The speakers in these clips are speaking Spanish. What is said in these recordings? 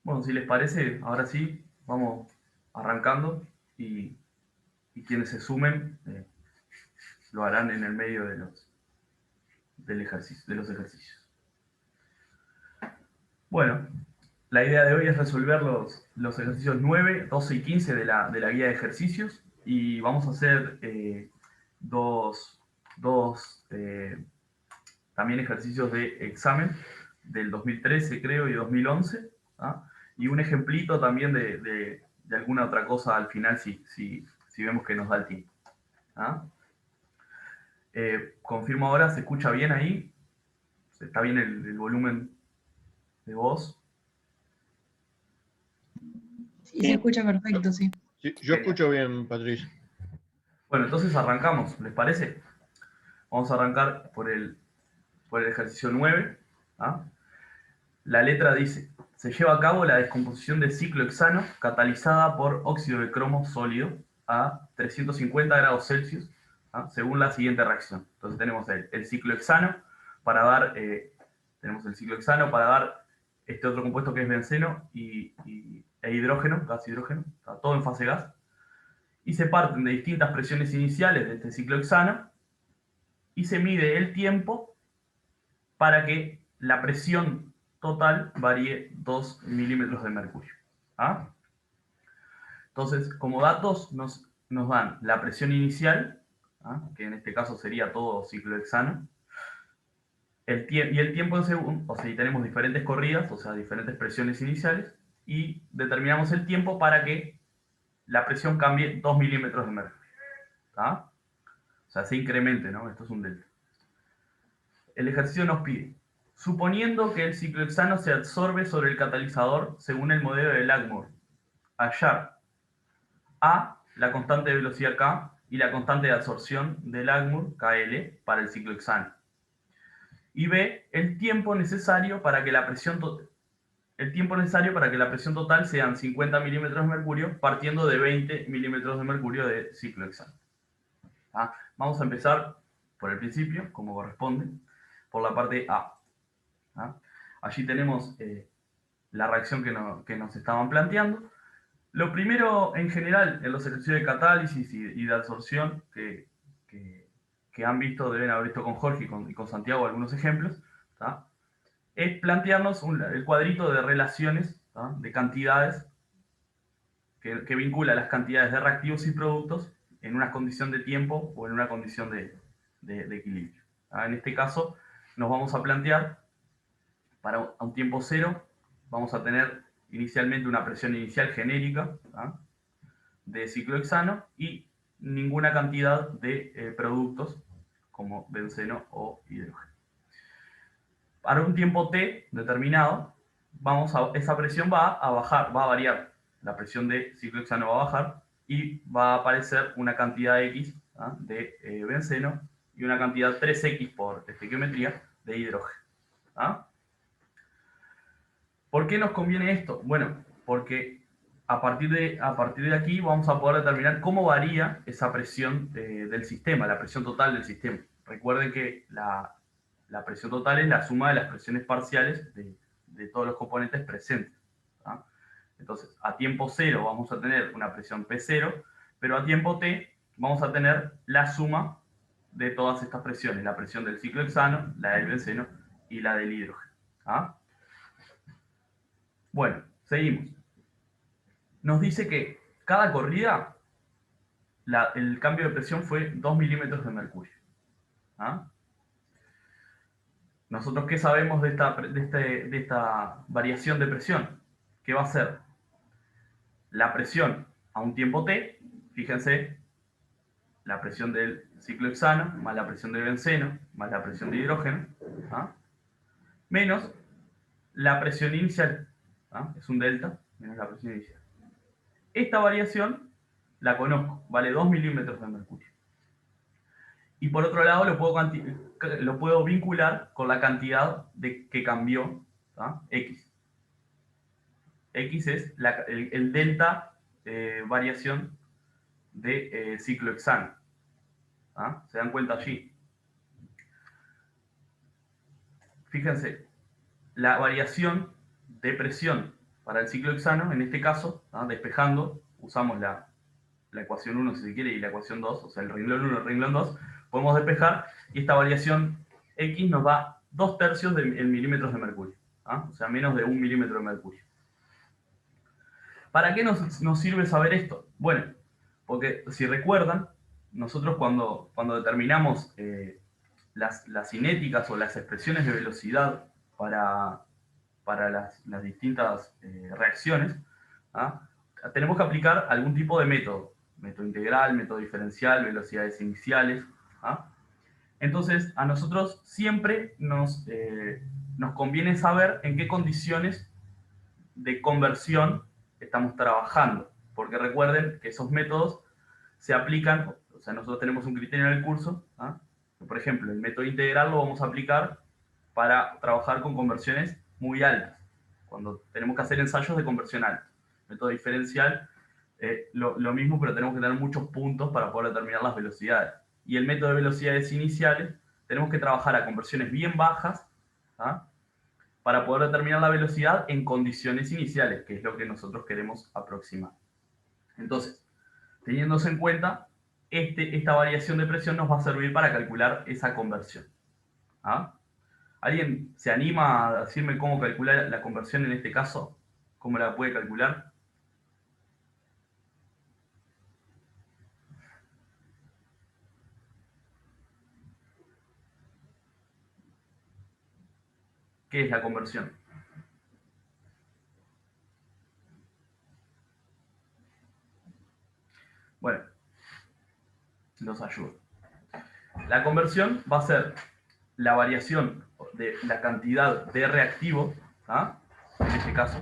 Bueno, si les parece, ahora sí, vamos arrancando y, y quienes se sumen lo harán en el medio de los ejercicios. Bueno, la idea de hoy es resolver los ejercicios 9, 12 y 15 de la guía de ejercicios y vamos a hacer dos, dos también ejercicios de examen del 2013, creo, y 2011, ¿ah? Y un ejemplito también de alguna otra cosa al final si vemos que nos da el tiempo. ¿Ah? Confirmo ahora, ¿se escucha bien ahí? ¿Está bien el volumen de voz? Sí, se escucha perfecto, sí. Sí, yo Genial. escucho bien, Patricia. Bueno, entonces arrancamos, ¿les parece? Vamos a arrancar por el ejercicio 9. ¿Ah? La letra dice, se lleva a cabo la descomposición de ciclohexano catalizada por óxido de cromo sólido a 350 grados Celsius, ¿ah? Según la siguiente reacción. Entonces tenemos el ciclohexano para dar, tenemos el ciclohexano para dar este otro compuesto que es benceno e hidrógeno, gas hidrógeno, está todo en fase gas, y se parten de distintas presiones iniciales de este ciclohexano y se mide el tiempo para que la presión total varíe 2 milímetros de mercurio. ¿Ah? Entonces, como datos nos dan la presión inicial, ¿ah? Que en este caso sería todo ciclohexano, y el tiempo en segundo, o sea, y tenemos diferentes corridas, o sea, diferentes presiones iniciales, y determinamos el tiempo para que la presión cambie 2 milímetros de mercurio. ¿Ah? O sea, se incremente, ¿no? Esto es un delta. El ejercicio nos pide, suponiendo que el ciclohexano se absorbe sobre el catalizador según el modelo de Langmuir, hallar A, la constante de velocidad K, y la constante de absorción de Langmuir, KL, para el ciclohexano. Y B, el tiempo necesario para que la presión total sean 50 milímetros de mercurio, partiendo de 20 milímetros de mercurio de ciclohexano. ¿Ah? Vamos a empezar por el principio, como corresponde, por la parte A. ¿Ah? Allí tenemos la reacción que nos estaban planteando. Lo primero, en general, en los ejercicios de catálisis y de absorción que han visto, deben haber visto con Jorge y con Santiago algunos ejemplos, ¿tá? Es plantearnos el cuadrito de relaciones, ¿tá? De cantidades que vincula las cantidades de reactivos y productos en una condición de tiempo o en una condición de equilibrio. ¿Tá? En este caso, nos vamos a plantear para un tiempo cero, vamos a tener inicialmente una presión inicial genérica, ¿tá? De ciclohexano y ninguna cantidad de productos como benceno o hidrógeno. Para un tiempo t determinado, esa presión va a bajar, va a variar. La presión de ciclohexano va a bajar y va a aparecer una cantidad X, ¿ah? De benceno y una cantidad 3X por estequiometría de hidrógeno. ¿Ah? ¿Por qué nos conviene esto? Bueno, porque a partir de aquí vamos a poder determinar cómo varía esa presión del sistema, la presión total del sistema. Recuerden que la presión total es la suma de las presiones parciales de todos los componentes presentes. ¿Ah? Entonces, a tiempo cero vamos a tener una presión P0, pero a tiempo t vamos a tener la suma de todas estas presiones, la presión del ciclohexano, la del benceno y la del hidrógeno. ¿Ah? Bueno, seguimos. Nos dice que cada corrida el cambio de presión fue 2 milímetros de mercurio. ¿Ah? ¿Nosotros qué sabemos de esta variación de presión? ¿Qué va a ser? La presión a un tiempo t, fíjense, la presión del ciclohexano más la presión del benceno más la presión de hidrógeno, ¿ah? Menos la presión inicial, ¿ah? Es un delta, menos la presión inicial. Esta variación la conozco, vale 2 milímetros de mercurio. Y por otro lado lo puedo vincular con la cantidad que cambió, ¿tá? X. X es el delta variación de ciclohexano. ¿Ah? ¿Se dan cuenta allí? Fíjense, la variación de presión para el ciclo hexano, en este caso, ¿ah? Despejando, usamos la ecuación 1 si se quiere y la ecuación 2, o sea, el renglón 1 y el renglón 2, podemos despejar y esta variación X nos da 2/3 en milímetros de mercurio, ¿ah? O sea, menos de 1 milímetro de mercurio. ¿Para qué nos sirve saber esto? Bueno, porque si recuerdan, nosotros cuando determinamos las cinéticas o las expresiones de velocidad para las distintas reacciones, ¿ah? Tenemos que aplicar algún tipo de método. Método integral, método diferencial, velocidades iniciales. ¿Ah? Entonces, a nosotros siempre nos conviene saber en qué condiciones de conversión estamos trabajando. Porque recuerden que esos métodos se aplican, o sea, nosotros tenemos un criterio en el curso. ¿Ah? Por ejemplo, el método integral lo vamos a aplicar para trabajar con conversiones muy altas, cuando tenemos que hacer ensayos de conversión alta. Método diferencial, lo mismo, pero tenemos que tener muchos puntos para poder determinar las velocidades. Y el método de velocidades iniciales, tenemos que trabajar a conversiones bien bajas, ¿ah? Para poder determinar la velocidad en condiciones iniciales, que es lo que nosotros queremos aproximar. Entonces, teniéndose en cuenta, esta variación de presión nos va a servir para calcular esa conversión. ¿Ah? ¿Alguien se anima a decirme cómo calcular la conversión en este caso? ¿Cómo la puede calcular? ¿Qué es la conversión? Bueno, los ayudo. La conversión va a ser la variación de la cantidad de reactivo, ¿ah? En este caso,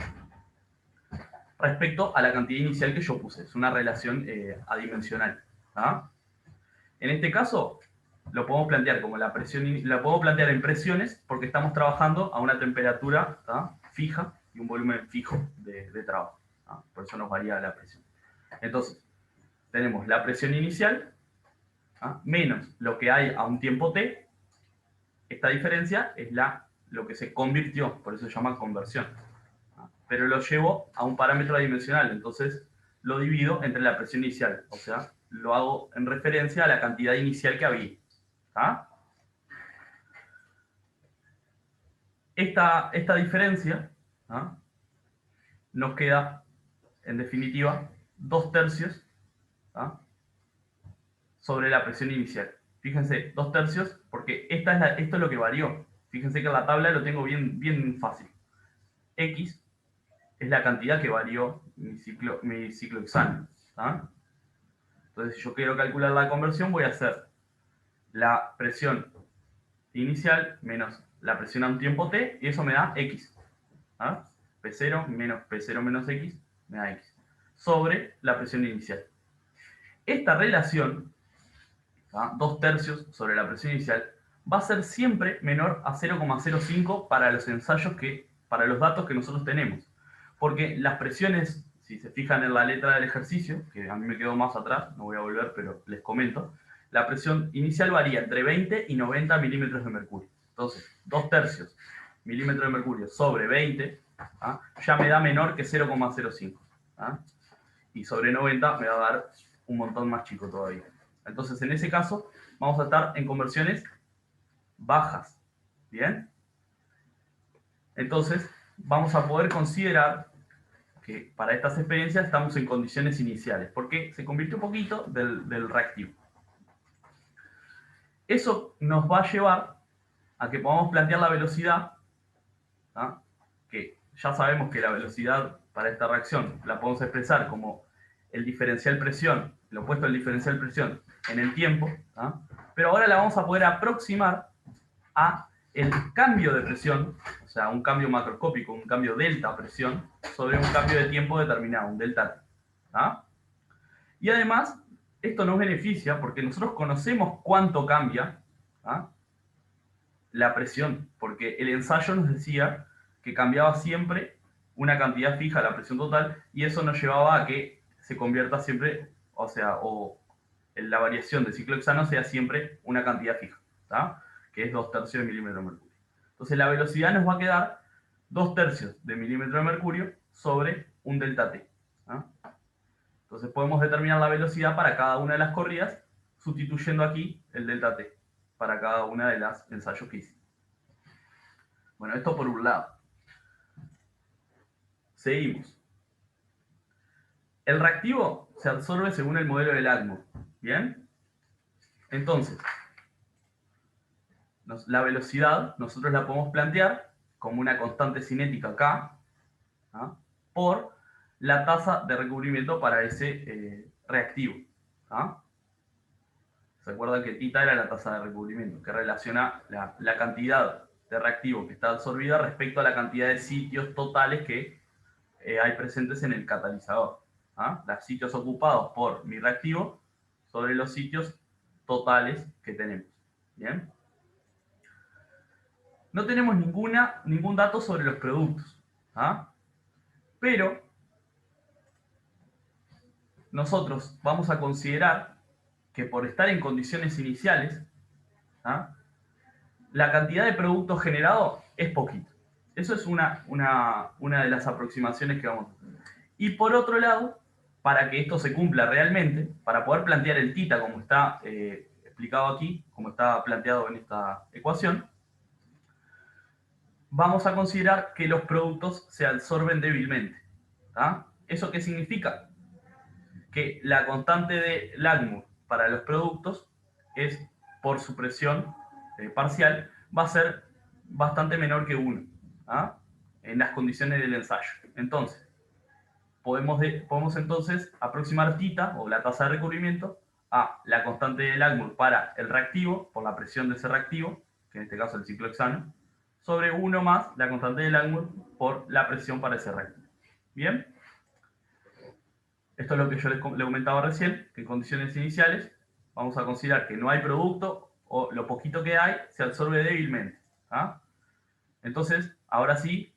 respecto a la cantidad inicial que yo puse. Es una relación adimensional. ¿Ah? En este caso, lo podemos plantear como la presión, la podemos plantear en presiones porque estamos trabajando a una temperatura, ¿ah? Fija y un volumen fijo de trabajo. ¿Ah? Por eso nos varía la presión. Entonces, tenemos la presión inicial, ¿ah? Menos lo que hay a un tiempo t. Esta diferencia es lo que se convirtió, por eso se llama conversión. ¿Ah? Pero lo llevo a un parámetro adimensional, entonces lo divido entre la presión inicial, o sea, lo hago en referencia a la cantidad inicial que había. ¿Ah? Esta diferencia, ¿ah? Nos queda, en definitiva, 2/3, ¿ah? Sobre la presión inicial. Fíjense, 2/3, porque esto es lo que varió. Fíjense que en la tabla lo tengo bien fácil. X es la cantidad que varió mi ciclo hexano. ¿Ah? Entonces, si yo quiero calcular la conversión, voy a hacer la presión inicial menos la presión a un tiempo t, y eso me da X. ¿Ah? P0 menos P0 menos X me da X. Sobre la presión inicial. Esta relación, ¿ah? 2/3 sobre la presión inicial, va a ser siempre menor a 0,05 para los ensayos para los datos que nosotros tenemos. Porque las presiones, si se fijan en la letra del ejercicio, que a mí me quedó más atrás, no voy a volver, pero les comento, la presión inicial varía entre 20 y 90 milímetros de mercurio. Entonces, 2/3 milímetros de mercurio sobre 20, ¿ah? Ya me da menor que 0,05. ¿Ah? Y sobre 90 me va a dar un montón más chico todavía. Entonces, en ese caso, vamos a estar en conversiones bajas. ¿Bien? Entonces, vamos a poder considerar que para estas experiencias estamos en condiciones iniciales, porque se convirtió un poquito del reactivo. Eso nos va a llevar a que podamos plantear la velocidad, ¿ah? Que ya sabemos que la velocidad para esta reacción la podemos expresar como el diferencial presión, el opuesto del diferencial presión en el tiempo, ¿ah? Pero ahora la vamos a poder aproximar a el cambio de presión, o sea, un cambio macroscópico, un cambio delta presión, sobre un cambio de tiempo determinado, un delta T. ¿Ah? Y además, esto nos beneficia porque nosotros conocemos cuánto cambia, ¿ah? La presión, porque el ensayo nos decía que cambiaba siempre una cantidad fija la presión total, y eso nos llevaba a que se convierta siempre, o sea, la variación de ciclo hexano sea siempre una cantidad fija, ¿tá? Que es 2/3 de milímetro de mercurio. Entonces la velocidad nos va a quedar 2/3 de milímetro de mercurio sobre un delta t. ¿Ah? Entonces podemos determinar la velocidad para cada una de las corridas sustituyendo aquí el delta t para cada una de las ensayos que hicimos. Bueno, esto por un lado. Seguimos. El reactivo se absorbe según el modelo de Langmuir. ¿Bien? Entonces, la velocidad nosotros la podemos plantear como una constante cinética K, ¿ah?, por la tasa de recubrimiento para ese reactivo. ¿Ah? ¿Se acuerdan que θ era la tasa de recubrimiento, que relaciona la cantidad de reactivo que está absorbida respecto a la cantidad de sitios totales que hay presentes en el catalizador? ¿Ah? Los sitios ocupados por mi reactivo sobre los sitios totales que tenemos. ¿Bien? No tenemos ningún dato sobre los productos. ¿Ah? Pero nosotros vamos a considerar que por estar en condiciones iniciales, ¿ah?, la cantidad de producto generado es poquito. Eso es una de las aproximaciones que vamos a tener. Y por otro lado, para que esto se cumpla realmente, para poder plantear el θ como está explicado aquí, como está planteado en esta ecuación, vamos a considerar que los productos se absorben débilmente. ¿Ah? ¿Eso qué significa? Que la constante de Langmuir para los productos es, por su presión parcial, va a ser bastante menor que 1, ¿ah?, en las condiciones del ensayo. Entonces, podemos entonces aproximar θ, o la tasa de recubrimiento, a la constante de Langmuir para el reactivo, por la presión de ese reactivo, que en este caso es el ciclohexano, sobre 1 más la constante de Langmuir por la presión para ese reactivo. ¿Bien? Esto es lo que yo le comentaba recién, que en condiciones iniciales vamos a considerar que no hay producto, o lo poquito que hay se absorbe débilmente. ¿Ah? Entonces, ahora sí,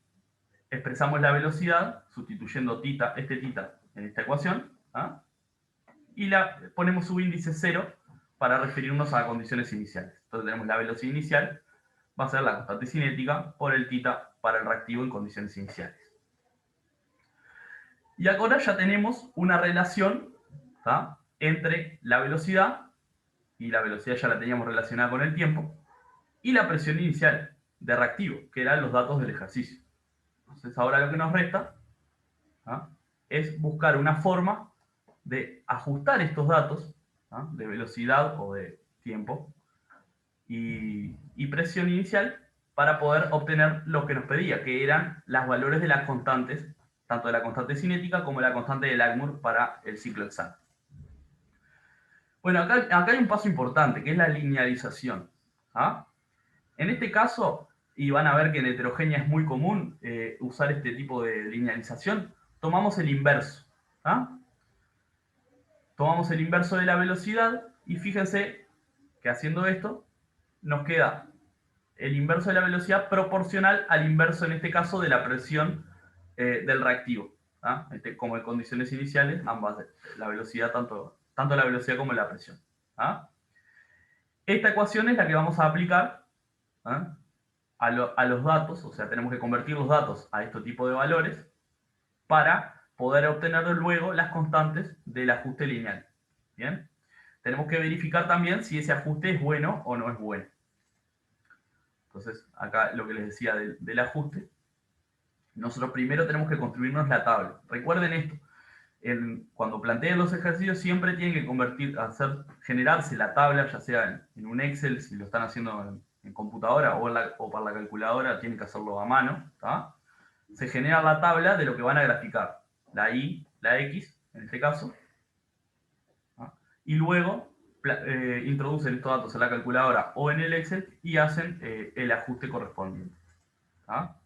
expresamos la velocidad sustituyendo este θ en esta ecuación, ¿ah?, y ponemos su índice 0 para referirnos a condiciones iniciales. Entonces tenemos la velocidad inicial, va a ser la constante cinética por el θ para el reactivo en condiciones iniciales. Y ahora ya tenemos una relación, ¿tá?, entre la velocidad, y la velocidad ya la teníamos relacionada con el tiempo, y la presión inicial de reactivo, que eran los datos del ejercicio. Entonces ahora lo que nos resta, ¿tá?, es buscar una forma de ajustar estos datos, ¿tá?, de velocidad o de tiempo y presión inicial, para poder obtener lo que nos pedía, que eran los valores de las constantes, tanto de la constante cinética como de la constante de Langmuir para el ciclo hexano. Bueno, acá hay un paso importante, que es la linealización. ¿Ah? En este caso, y van a ver que en heterogénea es muy común usar este tipo de linealización, tomamos el inverso. ¿Ah? Tomamos el inverso de la velocidad y fíjense que haciendo esto nos queda el inverso de la velocidad proporcional al inverso, en este caso, de la presión del reactivo. ¿Ah? Como en condiciones iniciales, ambas, la velocidad, tanto la velocidad como la presión. ¿Ah? Esta ecuación es la que vamos a aplicar, ¿ah?, a los datos, o sea, tenemos que convertir los datos a este tipo de valores para poder obtener luego las constantes del ajuste lineal. ¿Bien? Tenemos que verificar también si ese ajuste es bueno o no es bueno. Entonces, acá lo que les decía del ajuste, nosotros primero tenemos que construirnos la tabla. Recuerden esto, cuando planteen los ejercicios siempre tienen que generarse la tabla, ya sea en un Excel, si lo están haciendo en computadora, o para la calculadora tienen que hacerlo a mano. ¿Tá? Se genera la tabla de lo que van a graficar, la Y, la X, en este caso, ¿tá?, y luego introducen estos datos en la calculadora o en el Excel y hacen el ajuste correspondiente. ¿Tá?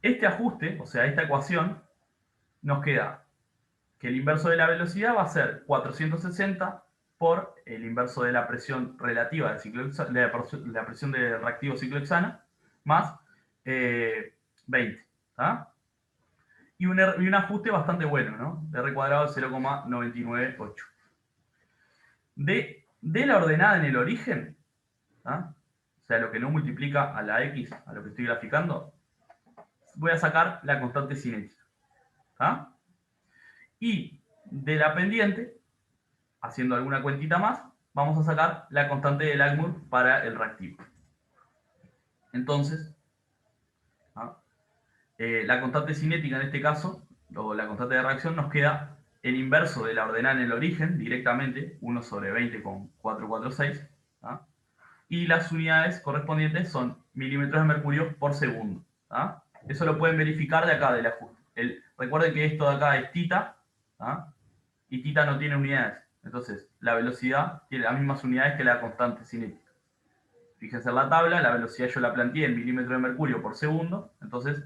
Este ajuste, o sea, esta ecuación, nos queda que el inverso de la velocidad va a ser 460 por el inverso de la presión relativa de la presión del reactivo ciclohexano, más 20. ¿Tá? Y un ajuste bastante bueno, ¿no? R cuadrado de 0,998. De la ordenada en el origen, ¿tá?, o sea, lo que no multiplica a la X, a lo que estoy graficando, voy a sacar la constante cinética. ¿Ah? Y de la pendiente, haciendo alguna cuentita más, vamos a sacar la constante de Langmuir para el reactivo. Entonces, ¿ah? La constante cinética en este caso, o la constante de reacción, nos queda el inverso de la ordenada en el origen, directamente, 1 sobre 20 con 446, ¿ah? Y las unidades correspondientes son milímetros de mercurio por segundo. ¿Ah? Eso lo pueden verificar de acá, del ajuste. Recuerden que esto de acá es tita, ¿ah? Y tita no tiene unidades. Entonces, la velocidad tiene las mismas unidades que la constante cinética. Fíjense en la tabla, la velocidad yo la planteé en milímetros de mercurio por segundo, entonces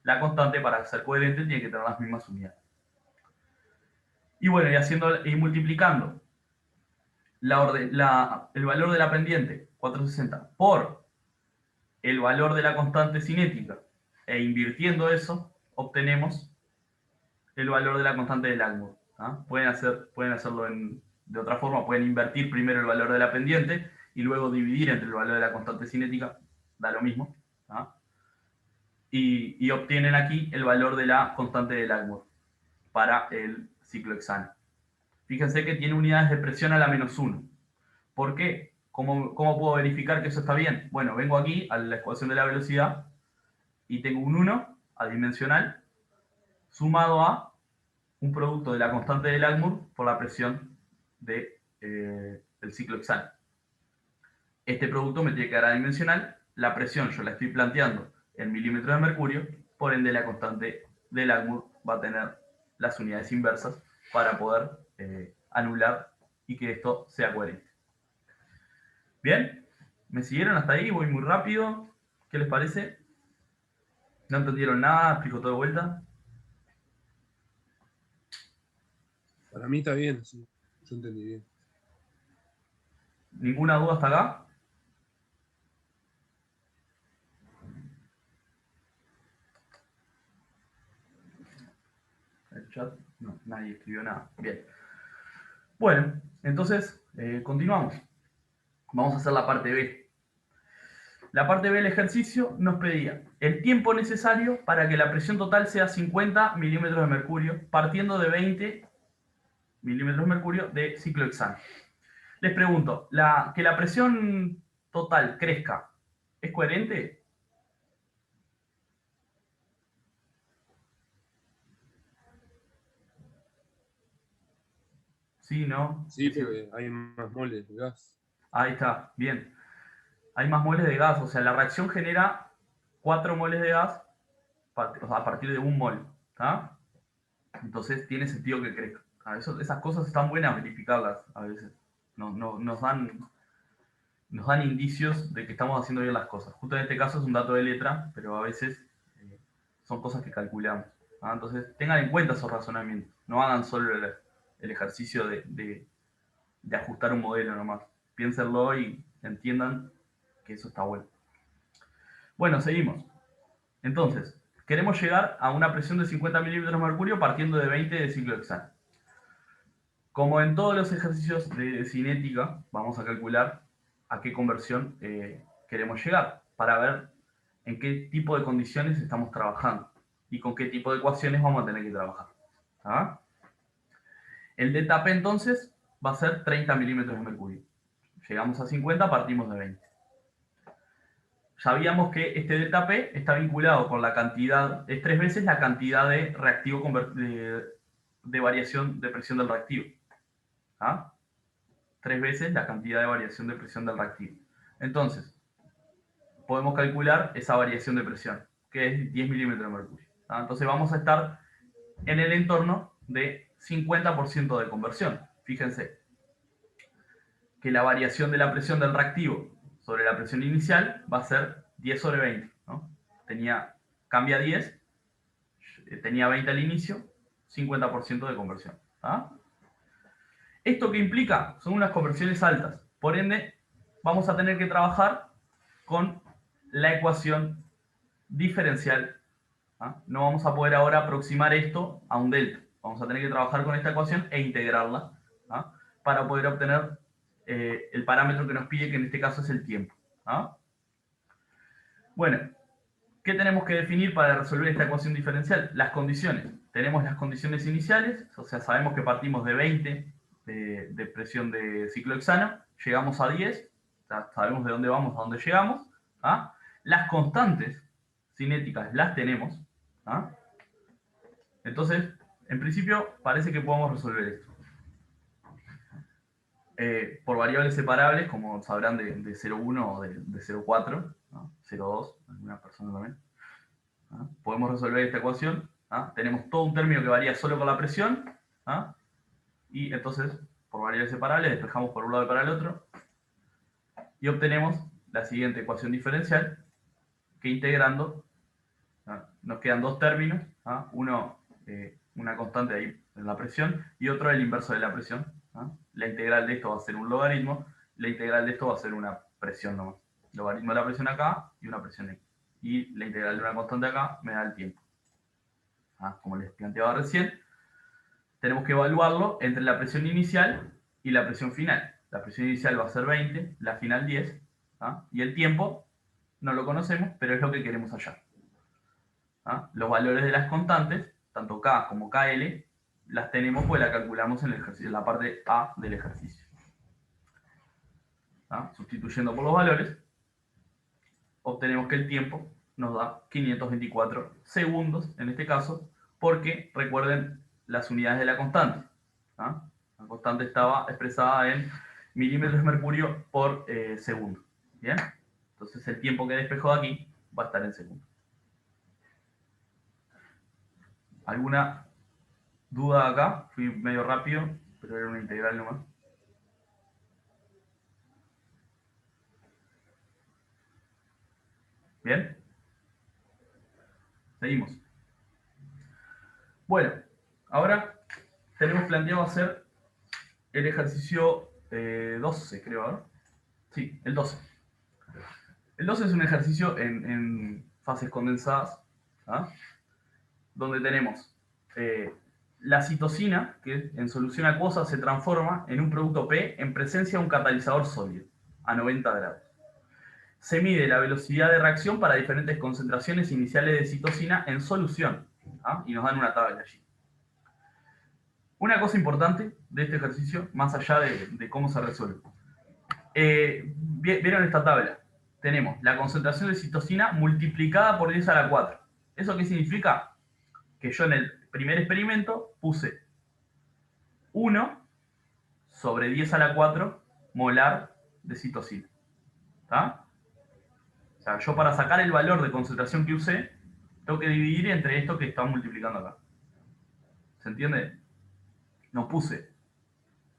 la constante, para ser coherente, tiene que tener las mismas unidades. Y bueno, y multiplicando el valor de la pendiente, 460, por el valor de la constante cinética, e invirtiendo eso, obtenemos el valor de la constante de Langmuir. ¿Ah? Pueden hacerlo de otra forma, pueden invertir primero el valor de la pendiente y luego dividir entre el valor de la constante cinética, da lo mismo. ¿Ah? Y obtienen aquí el valor de la constante de Langmuir para el ciclo hexano. Fíjense que tiene unidades de presión a la -1. ¿Por qué? ¿Cómo puedo verificar que eso está bien? Bueno, vengo aquí a la ecuación de la velocidad y tengo un 1 adimensional sumado a un producto de la constante de Langmuir por la presión del ciclo hexano. Este producto me tiene que dar adimensional, la presión yo la estoy planteando en milímetros de mercurio, por ende la constante de Langmuir va a tener las unidades inversas para poder anular y que esto sea coherente. ¿Bien? ¿Me siguieron hasta ahí? Voy muy rápido. ¿Qué les parece? ¿No entendieron nada? ¿Explico todo de vuelta? Para mí está bien, sí. Yo entendí bien. ¿Ninguna duda hasta acá? El chat, no, nadie escribió nada. Bien. Bueno, entonces continuamos. Vamos a hacer la parte B. La parte B del ejercicio nos pedía el tiempo necesario para que la presión total sea 50 milímetros de mercurio, partiendo de 20 milímetros de mercurio de ciclo hexano. Les pregunto, ¿que la presión total crezca es coherente? Sí, ¿no? Sí, porque hay más moles de gas. Ahí está, bien. Hay más moles de gas, o sea, la reacción genera 4 moles de gas a partir de 1 mol. ¿Tá? Entonces tiene sentido que crezca. Esas cosas están buenas verificarlas a veces. Nos dan indicios de que estamos haciendo bien las cosas. Justo en este caso es un dato de letra, pero a veces son cosas que calculamos. ¿Ah? Entonces tengan en cuenta esos razonamientos. No hagan solo el ejercicio de ajustar un modelo nomás. Piénsenlo y entiendan que eso está bueno. Bueno, seguimos. Entonces, queremos llegar a una presión de 50 milímetros de mercurio partiendo de 20 de ciclo hexano. Como en todos los ejercicios de cinética, vamos a calcular a qué conversión queremos llegar para ver en qué tipo de condiciones estamos trabajando y con qué tipo de ecuaciones vamos a tener que trabajar. ¿Ah? El delta P entonces va a ser 30 milímetros de mercurio. Llegamos a 50, partimos de 20. Sabíamos que este delta P está vinculado con la cantidad, es 3 veces la cantidad de reactivo de variación de presión del reactivo. ¿Ah? 3 veces la cantidad de variación de presión del reactivo. Entonces, podemos calcular esa variación de presión, que es 10 milímetros de mercurio. ¿Ah? Entonces vamos a estar en el entorno de 50% de conversión. Fíjense que la variación de la presión del reactivo sobre la presión inicial va a ser 10 sobre 20. ¿No? Cambia 10, tenía 20 al inicio, 50% de conversión. ¿Ah? ¿Esto qué implica? Son unas conversiones altas. Por ende, vamos a tener que trabajar con la ecuación diferencial. ¿Ah? No vamos a poder ahora aproximar esto a un delta. Vamos a tener que trabajar con esta ecuación e integrarla, ¿ah? Para poder obtener el parámetro que nos pide, que en este caso es el tiempo. ¿Ah? Bueno, ¿Qué tenemos que definir para resolver esta ecuación diferencial? Las condiciones. Tenemos las condiciones iniciales, o sea, sabemos que partimos de 20 de presión de ciclohexano, llegamos a 10, sabemos de dónde vamos, a dónde llegamos. ¿Ah? Las constantes cinéticas las tenemos. ¿Ah? Entonces, en principio, parece que podemos resolver esto. Por variables separables, como sabrán de 0,1 o de 0,4, ¿no? 0,2, alguna persona también. ¿Ah? Podemos resolver esta ecuación. ¿Ah? Tenemos todo un término que varía solo con la presión. ¿Ah? Y entonces, por variables separables, despejamos por un lado y para el otro. Y obtenemos la siguiente ecuación diferencial, que integrando, ¿ah? Nos quedan dos términos. ¿Ah? Uno, una constante ahí en la presión, y otro el inverso de la presión. ¿Ah? La integral de esto va a ser un logaritmo, la integral de esto va a ser una presión nomás. Logaritmo de la presión acá y una presión aquí. Y la integral de una constante acá me da el tiempo. ¿Ah? Como les planteaba recién, tenemos que evaluarlo entre la presión inicial y la presión final. La presión inicial va a ser 20, la final 10, ¿ah? Y el tiempo no lo conocemos, pero es lo que queremos hallar. ¿Ah? Los valores de las constantes, tanto K como KL, las tenemos pues la calculamos en el ejercicio, en la parte A del ejercicio. ¿Ah? Sustituyendo por los valores, obtenemos que el tiempo nos da 524 segundos, en este caso, porque recuerden las unidades de la constante. ¿Ah? La constante estaba expresada en milímetros de mercurio por segundo. ¿Bien? Entonces el tiempo que despejó de aquí va a estar en segundos. ¿Alguna duda acá? Fui medio rápido, pero era una integral nomás. ¿Bien? Seguimos. Bueno, ahora tenemos planteado hacer el ejercicio 12, creo, ¿no? Sí, el 12. El 12 es un ejercicio en fases condensadas, ¿ah? Donde tenemos la citosina, que en solución acuosa se transforma en un producto P en presencia de un catalizador sólido, a 90 grados. Se mide la velocidad de reacción para diferentes concentraciones iniciales de citosina en solución, ¿ah? Y nos dan una tabla allí. Una cosa importante de este ejercicio, más allá de cómo se resuelve. ¿Vieron esta tabla? Tenemos la concentración de citosina multiplicada por 10 a la 4. ¿Eso qué significa? Que yo en el primer experimento puse 1 sobre 10 a la 4 molar de citosina. ¿Está? O sea, yo para sacar el valor de concentración que usé, tengo que dividir entre esto que está multiplicando acá. ¿Se entiende? No puse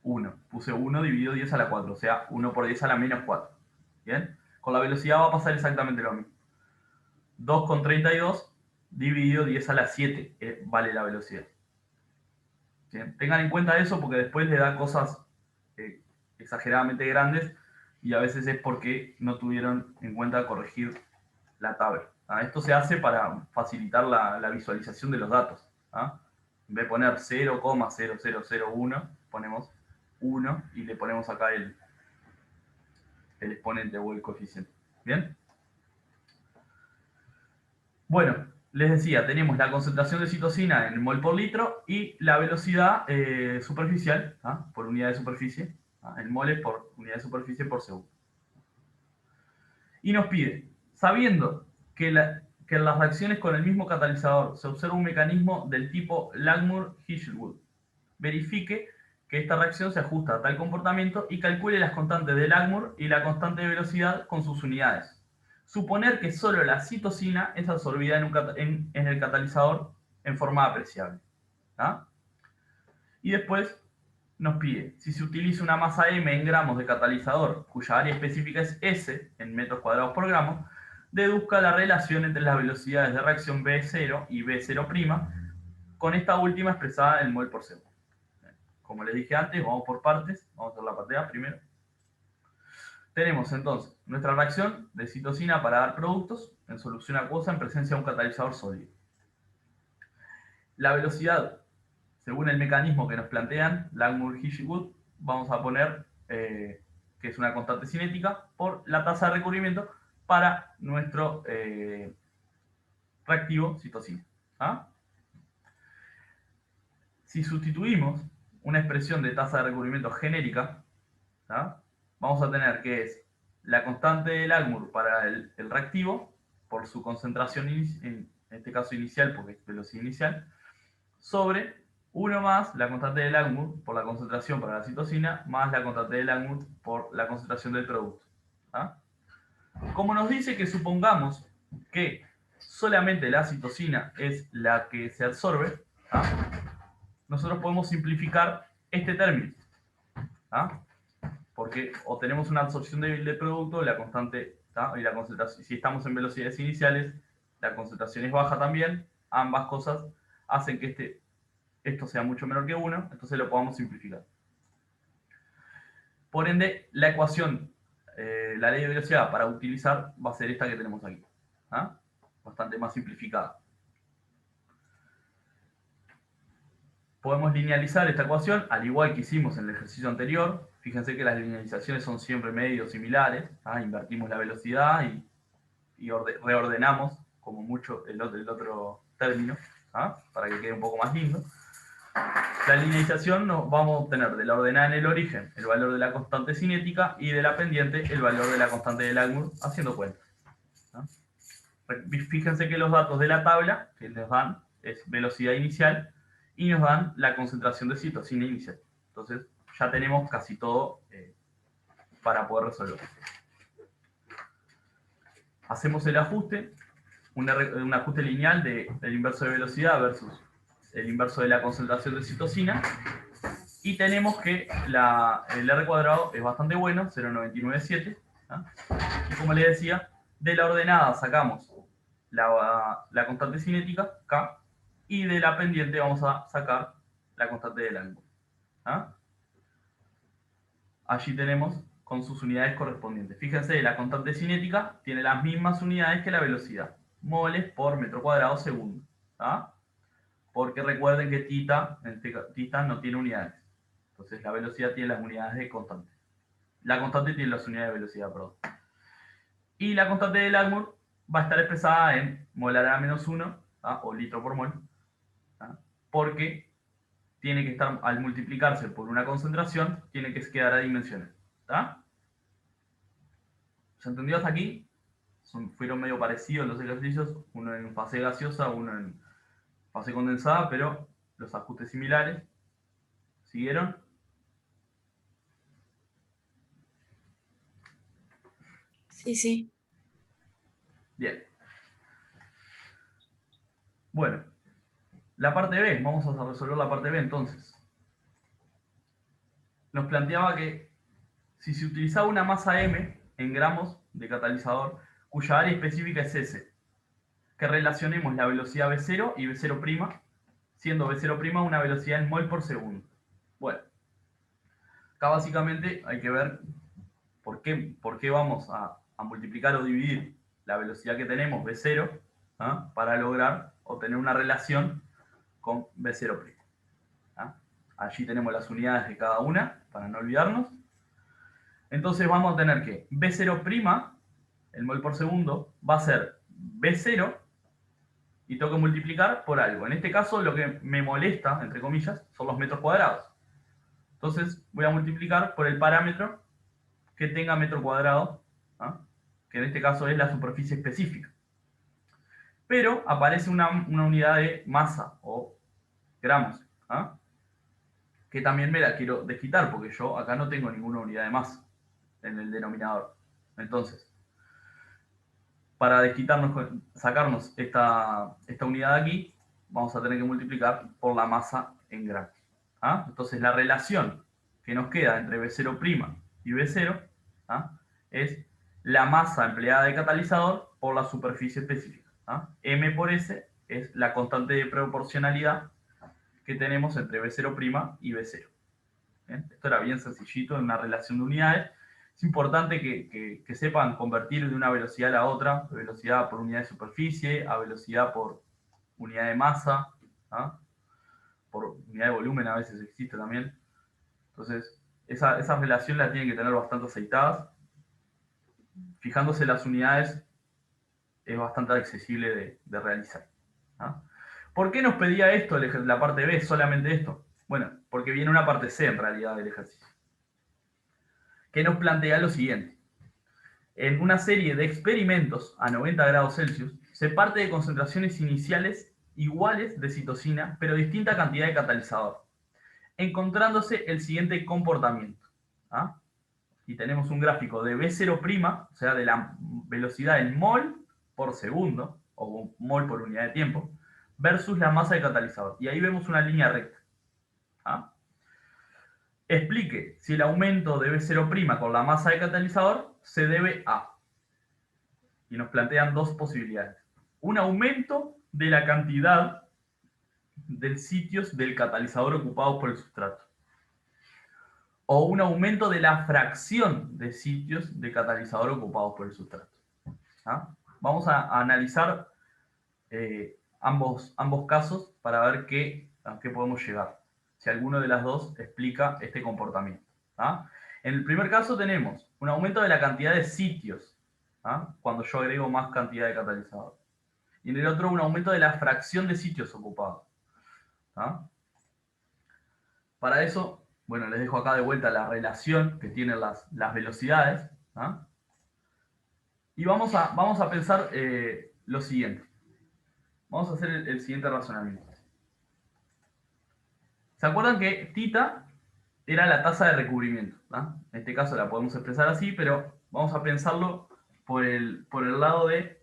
1, puse 1 dividido 10 a la 4, o sea, 1 por 10 a la menos 4. ¿Bien? Con la velocidad va a pasar exactamente lo mismo. 2,32 dividido 10 a la 7 vale la velocidad. ¿Bien? Tengan en cuenta eso porque después le da cosas exageradamente grandes y a veces es porque no tuvieron en cuenta corregir la tabla. ¿Ah? Esto se hace para facilitar la visualización de los datos. ¿Ah? En vez de poner 0,0001, ponemos 1 y le ponemos acá el exponente o el coeficiente. ¿Bien? Bueno, les decía, tenemos la concentración de citosina en mol por litro y la velocidad superficial, ¿ah? Por unidad de superficie, ¿ah? En moles por unidad de superficie por segundo. Y nos pide, sabiendo que en las reacciones con el mismo catalizador se observa un mecanismo del tipo Langmuir-Hichwood, verifique que esta reacción se ajusta a tal comportamiento y calcule las constantes de Langmuir y la constante de velocidad con sus unidades. Suponer que solo la citosina es absorbida en el catalizador en forma apreciable. ¿Ah? Y después nos pide, si se utiliza una masa M en gramos de catalizador, cuya área específica es S en metros cuadrados por gramo, deduzca la relación entre las velocidades de reacción B0 y B0', con esta última expresada en mol por segundo. Como les dije antes, vamos por partes, vamos a hacer la parte A primero. Tenemos entonces nuestra reacción de citosina para dar productos en solución acuosa en presencia de un catalizador sólido. La velocidad, según el mecanismo que nos plantean, Langmuir-Hichwood, vamos a poner que es una constante cinética por la tasa de recubrimiento para nuestro reactivo citosina. ¿Ah? Si sustituimos una expresión de tasa de recubrimiento genérica, ¿ah? Vamos a tener que es la constante del Agmur para el reactivo, por su concentración, en este caso inicial, porque es velocidad inicial, sobre 1 más la constante del Agmur por la concentración para la citosina, más la constante del Agmur por la concentración del producto. ¿Ah? Como nos dice que supongamos que solamente la citosina es la que se absorbe, ¿ah? Nosotros podemos simplificar este término. ¿Ah? Porque o tenemos una absorción del producto, la constante, ¿tá? Y la concentración, si estamos en velocidades iniciales, la concentración es baja también, ambas cosas hacen que esto sea mucho menor que 1, entonces lo podamos simplificar. Por ende, la ecuación, la ley de velocidad para utilizar va a ser esta que tenemos aquí. ¿Ah? Bastante más simplificada. Podemos linealizar esta ecuación, al igual que hicimos en el ejercicio anterior. Fíjense que las linealizaciones son siempre medios similares. ¿Ah? Invertimos la velocidad y reordenamos, como mucho, el otro término, ¿ah? Para que quede un poco más lindo. La linealización nos vamos a obtener de la ordenada en el origen el valor de la constante cinética y de la pendiente el valor de la constante del Agmur, haciendo cuentas. ¿Ah? Fíjense que los datos de la tabla que nos dan es velocidad inicial y nos dan la concentración de citosina inicial. Entonces ya tenemos casi todo para poder resolver. Hacemos el ajuste, un ajuste lineal del inverso de velocidad versus el inverso de la concentración de citosina, y tenemos que el R cuadrado es bastante bueno, 0,997. ¿Ah? Y como les decía, de la ordenada sacamos la constante cinética, K, y de la pendiente vamos a sacar la constante del ángulo. ¿Ah? Allí tenemos con sus unidades correspondientes. Fíjense, la constante cinética tiene las mismas unidades que la velocidad, moles por metro cuadrado segundo. ¿Ah? Porque recuerden que tita no tiene unidades. Entonces la velocidad tiene las unidades de constante. La constante tiene las unidades de velocidad, perdón. Y la constante del Agmur va a estar expresada en molar a menos 1, ¿ah? O litro por mol, ¿ah? Porque tiene que estar, al multiplicarse por una concentración, tiene que quedar a dimensiones. ¿Está? ¿Se entendió hasta aquí? Fueron medio parecidos los ejercicios, uno en fase gaseosa, uno en fase condensada, pero los ajustes similares. ¿Siguieron? Sí, sí. Bien. Bueno, la parte B, vamos a resolver la parte B entonces. Nos planteaba que si se utilizaba una masa M en gramos de catalizador, cuya área específica es S, que relacionemos la velocidad V0 y V0', siendo V0' una velocidad en mol por segundo. Bueno, acá básicamente hay que ver por qué vamos a multiplicar o dividir la velocidad que tenemos, V0, ¿ah? Para lograr obtener una relación con V0'. ¿Ah? Allí tenemos las unidades de cada una, para no olvidarnos. Entonces vamos a tener que V0', el mol por segundo, va a ser V0 y tengo que multiplicar por algo. En este caso lo que me molesta, entre comillas, son los metros cuadrados. Entonces voy a multiplicar por el parámetro que tenga metro cuadrado, ¿ah? Que en este caso es la superficie específica. Pero aparece una unidad de masa o gramos, ¿ah? Que también me la quiero desquitar porque yo acá no tengo ninguna unidad de masa en el denominador. Entonces, para desquitarnos, sacarnos esta unidad de aquí, vamos a tener que multiplicar por la masa en gramos. ¿Ah? Entonces la relación que nos queda entre V0' y V0, ¿ah? Es la masa empleada de catalizador por la superficie específica. ¿Ah? M por S es la constante de proporcionalidad que tenemos entre V0' y V0. ¿Bien? Esto era bien sencillito en una relación de unidades. Es importante que sepan convertir de una velocidad a la otra, de velocidad por unidad de superficie a velocidad por unidad de masa, ¿ah? Por unidad de volumen a veces existe también. Entonces, esa relación la tienen que tener bastante aceitadas, fijándose las unidades es bastante accesible de realizar. ¿Ah? ¿Por qué nos pedía esto la parte B, solamente esto? Bueno, porque viene una parte C en realidad del ejercicio, que nos plantea lo siguiente. En una serie de experimentos a 90 grados Celsius, se parte de concentraciones iniciales iguales de citosina, pero distinta cantidad de catalizador, encontrándose el siguiente comportamiento. ¿Ah? Y tenemos un gráfico de B0', o sea, de la velocidad en mol por segundo, o mol por unidad de tiempo, versus la masa de catalizador. Y ahí vemos una línea recta. ¿Ah? Explique si el aumento de B0' con la masa de catalizador se debe a... Y nos plantean dos posibilidades. Un aumento de la cantidad de sitios del catalizador ocupados por el sustrato. O un aumento de la fracción de sitios de catalizador ocupados por el sustrato. ¿Ah? Vamos a analizar ambos casos para ver a qué podemos llegar. Si alguno de las dos explica este comportamiento. ¿Ah? En el primer caso tenemos un aumento de la cantidad de sitios, ¿ah? Cuando yo agrego más cantidad de catalizador. Y en el otro un aumento de la fracción de sitios ocupados. ¿Ah? Para eso, bueno, les dejo acá de vuelta la relación que tienen las velocidades. ¿Ah? Y vamos a pensar lo siguiente. Vamos a hacer el siguiente razonamiento. ¿Se acuerdan que θ era la tasa de recubrimiento? ¿Ah? En este caso la podemos expresar así, pero vamos a pensarlo por el lado de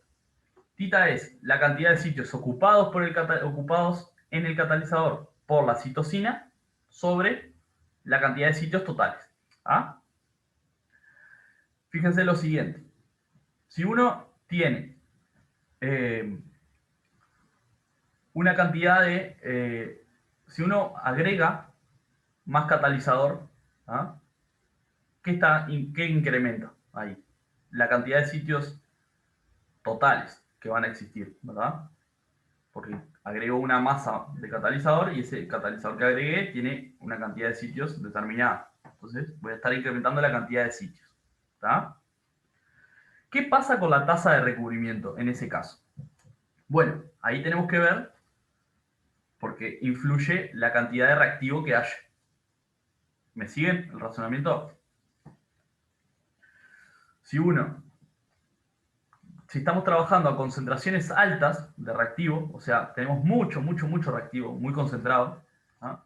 θ es la cantidad de sitios ocupados en el catalizador por la citosina sobre la cantidad de sitios totales. ¿Ah? Fíjense lo siguiente. Si uno tiene una cantidad si uno agrega más catalizador, ¿ah? ¿Qué incrementa ahí? La cantidad de sitios totales que van a existir, ¿verdad? Porque agrego una masa de catalizador y ese catalizador que agregué tiene una cantidad de sitios determinada. Entonces voy a estar incrementando la cantidad de sitios. ¿Está? ¿Qué pasa con la tasa de recubrimiento en ese caso? Bueno, ahí tenemos que ver porque influye la cantidad de reactivo que haya. ¿Me siguen el razonamiento? Si estamos trabajando a concentraciones altas de reactivo, o sea, tenemos mucho reactivo, muy concentrado, ¿ah?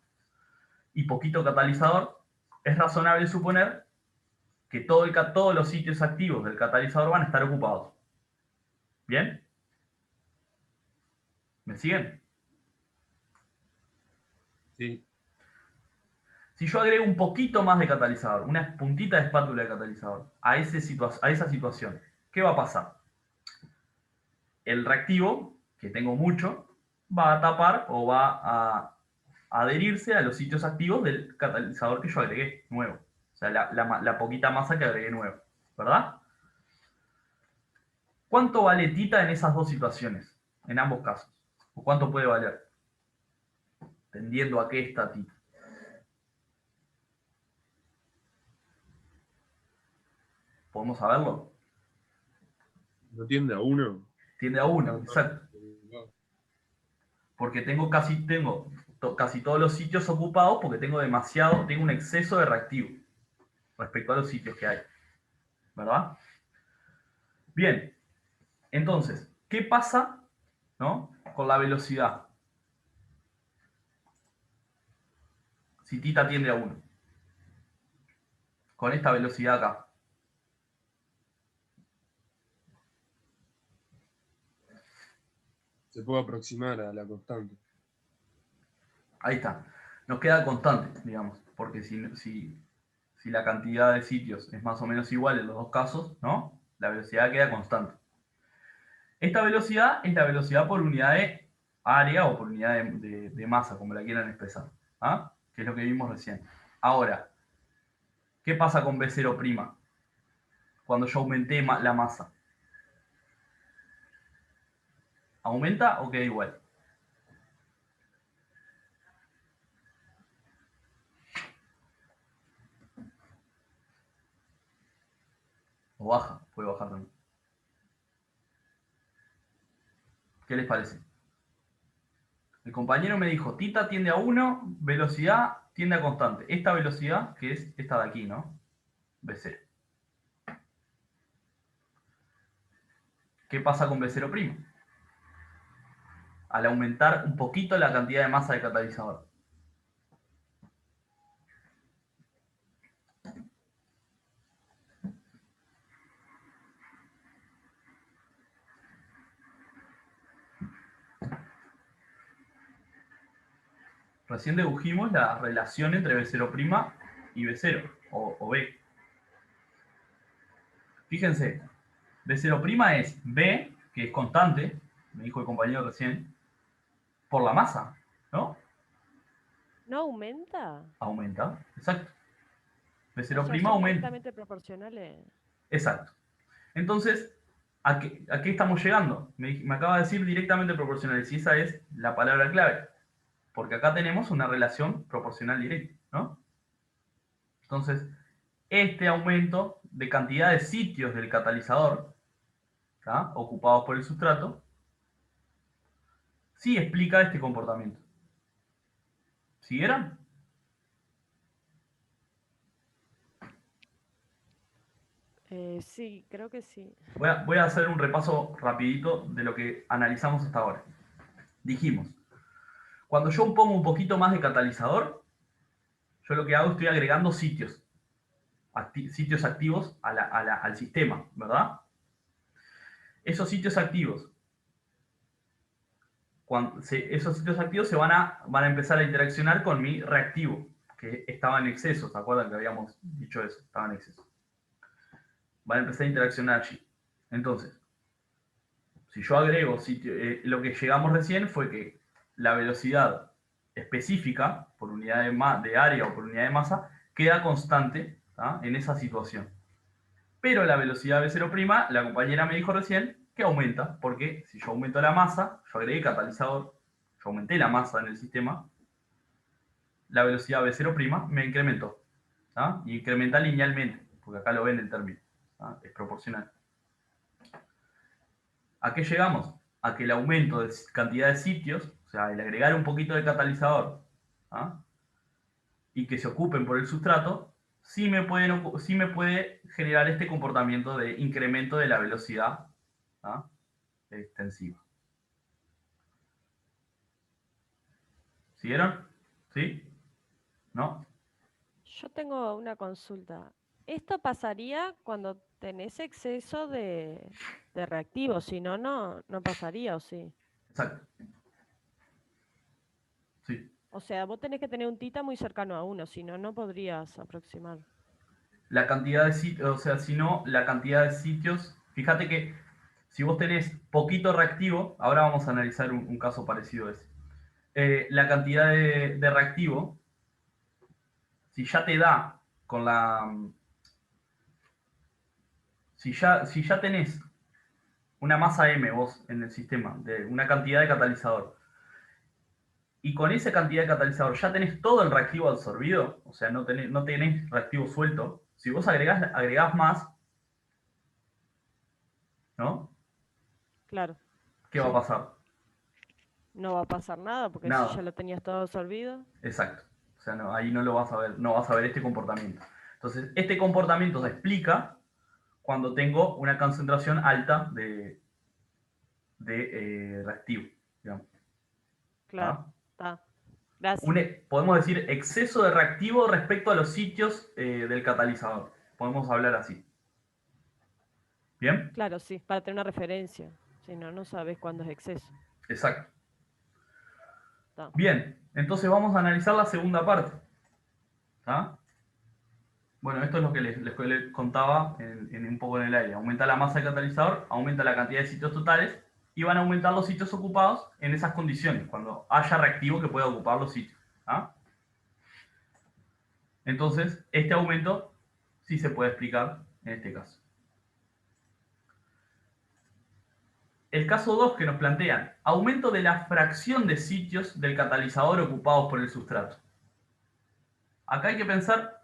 Y poquito catalizador, es razonable suponer que todos los sitios activos del catalizador van a estar ocupados. ¿Bien? ¿Me siguen? Sí. Si yo agrego un poquito más de catalizador, una puntita de espátula de catalizador, a esa situación, ¿qué va a pasar? El reactivo, que tengo mucho, va a tapar o va a adherirse a los sitios activos del catalizador que yo agregué nuevo. O sea, la poquita masa que agregué nuevo. ¿Verdad? ¿Cuánto vale θ en esas dos situaciones? En ambos casos. ¿O cuánto puede valer? Tendiendo a qué está θ. ¿Podemos saberlo? ¿No tiende a 1? Tiende a 1, exacto. Porque tengo casi todos los sitios ocupados porque tengo un exceso de reactivo respecto a los sitios que hay. ¿Verdad? Bien, entonces, ¿qué pasa, ¿no?, con la velocidad? Si θ tiende a 1. Con esta velocidad acá. Se puede aproximar a la constante. Ahí está. Nos queda constante, digamos, porque si la cantidad de sitios es más o menos igual en los dos casos, ¿no? La velocidad queda constante. Esta velocidad es la velocidad por unidad de área o por unidad de masa, como la quieran expresar. ¿Ah? Que es lo que vimos recién. Ahora, ¿qué pasa con B0'? Cuando yo aumenté la masa. ¿Aumenta o queda igual? O baja, puede bajar también. ¿Qué les parece? El compañero me dijo, tita tiende a 1, velocidad tiende a constante. Esta velocidad, que es esta de aquí, ¿no? B0. ¿Qué pasa con B0'? Al aumentar un poquito la cantidad de masa del catalizador. Recién dedujimos la relación entre B0' y B0, o B. Fíjense, B0' es B, que es constante, me dijo el compañero recién, por la masa, ¿no? ¿No aumenta? Aumenta, exacto. O sea, B0' son aumenta, directamente proporcionales. exacto. Entonces, ¿a qué estamos llegando? Me acaba de decir directamente proporcionales, y esa es la palabra clave. Porque acá tenemos una relación proporcional directa, ¿no? Entonces, este aumento de cantidad de sitios del catalizador, ¿tá?, ocupados por el sustrato, sí explica este comportamiento. ¿Siguieron? Sí, creo que sí. Voy a hacer un repaso rapidito de lo que analizamos hasta ahora. Dijimos, cuando yo pongo un poquito más de catalizador, yo lo que hago, estoy agregando sitios, sitios activos al sistema, ¿verdad? Esos sitios activos, esos sitios activos van a empezar a interaccionar con mi reactivo, que estaba en exceso. ¿Se acuerdan que habíamos dicho eso? Estaba en exceso. Van a empezar a interaccionar allí. Entonces, si yo agrego lo que llegamos recién fue que la velocidad específica por unidad de área o por unidad de masa queda constante, ¿tá?, en esa situación. Pero la velocidad B0', la compañera me dijo recién que aumenta, porque si yo aumento la masa, yo agregué catalizador, yo aumenté la masa en el sistema, la velocidad B0' me incrementó, ¿tá?, y incrementa linealmente, porque acá lo ven el término, ¿tá?, es proporcional. ¿A qué llegamos? A que el aumento de cantidad de sitios, o sea, el agregar un poquito de catalizador, ¿ah?, y que se ocupen por el sustrato, sí me puede generar este comportamiento de incremento de la velocidad, ¿ah?, extensiva. ¿Siguieron? ¿Sí? ¿No? Yo tengo una consulta. ¿Esto pasaría cuando tenés exceso de reactivos? Si no, no pasaría, ¿o sí? Exacto. Sí. O sea, vos tenés que tener un tita muy cercano a 1, si no, no podrías aproximar. La cantidad de sitios, o sea, si no, la cantidad de sitios, fíjate que si vos tenés poquito reactivo, ahora vamos a analizar un caso parecido a ese. La cantidad de reactivo, si ya te da con la... Si ya tenés una masa M vos en el sistema, de una cantidad de catalizador, y con esa cantidad de catalizador ya tenés todo el reactivo absorbido, o sea, no tenés reactivo suelto, si vos agregás más, ¿no? Claro, ¿Qué va a sí. pasar? No va a pasar nada porque si ya Nada, lo tenías todo absorbido. exacto. O sea, ahí no lo vas a ver, no vas a ver este comportamiento. Entonces, este comportamiento se explica cuando tengo una concentración alta de reactivo, digamos. Claro, ¿Tá? está. Gracias. Podemos decir exceso de reactivo respecto a los sitios del catalizador. Podemos hablar así. ¿Bien? Claro, sí, para tener una referencia. Si no, no sabes cuándo es exceso. Exacto. Está. Bien, entonces vamos a analizar la segunda parte. ¿Tá? Bueno, esto es lo que les contaba un poco en el aire. Aumenta la masa del catalizador, aumenta la cantidad de sitios totales y van a aumentar los sitios ocupados en esas condiciones, cuando haya reactivo que pueda ocupar los sitios. ¿Tá? Entonces, este aumento sí se puede explicar en este caso. El caso 2 que nos plantean, aumento de la fracción de sitios del catalizador ocupados por el sustrato. Acá hay que pensar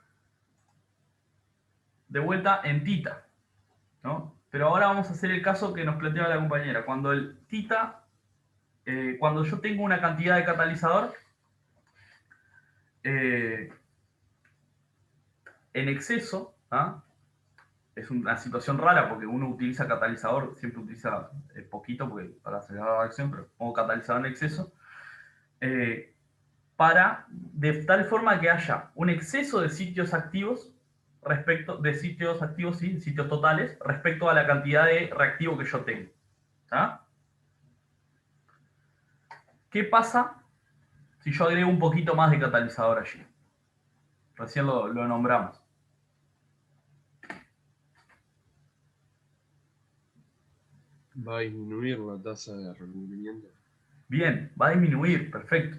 de vuelta en tita, ¿no? Pero ahora vamos a hacer el caso que nos planteaba la compañera, cuando el tita cuando yo tengo una cantidad de catalizador en exceso, ¿ah? Es una situación rara porque uno utiliza catalizador, siempre utiliza poquito porque para acelerar la reacción, pero pongo catalizador en exceso, para de tal forma que haya un exceso de sitios activos respecto de sitios activos, sí, sitios totales, respecto a la cantidad de reactivo que yo tengo. ¿Ah? ¿Qué pasa si yo agrego un poquito más de catalizador allí? Recién lo nombramos. Va a disminuir la tasa de recubrimiento. Bien, va a disminuir, perfecto.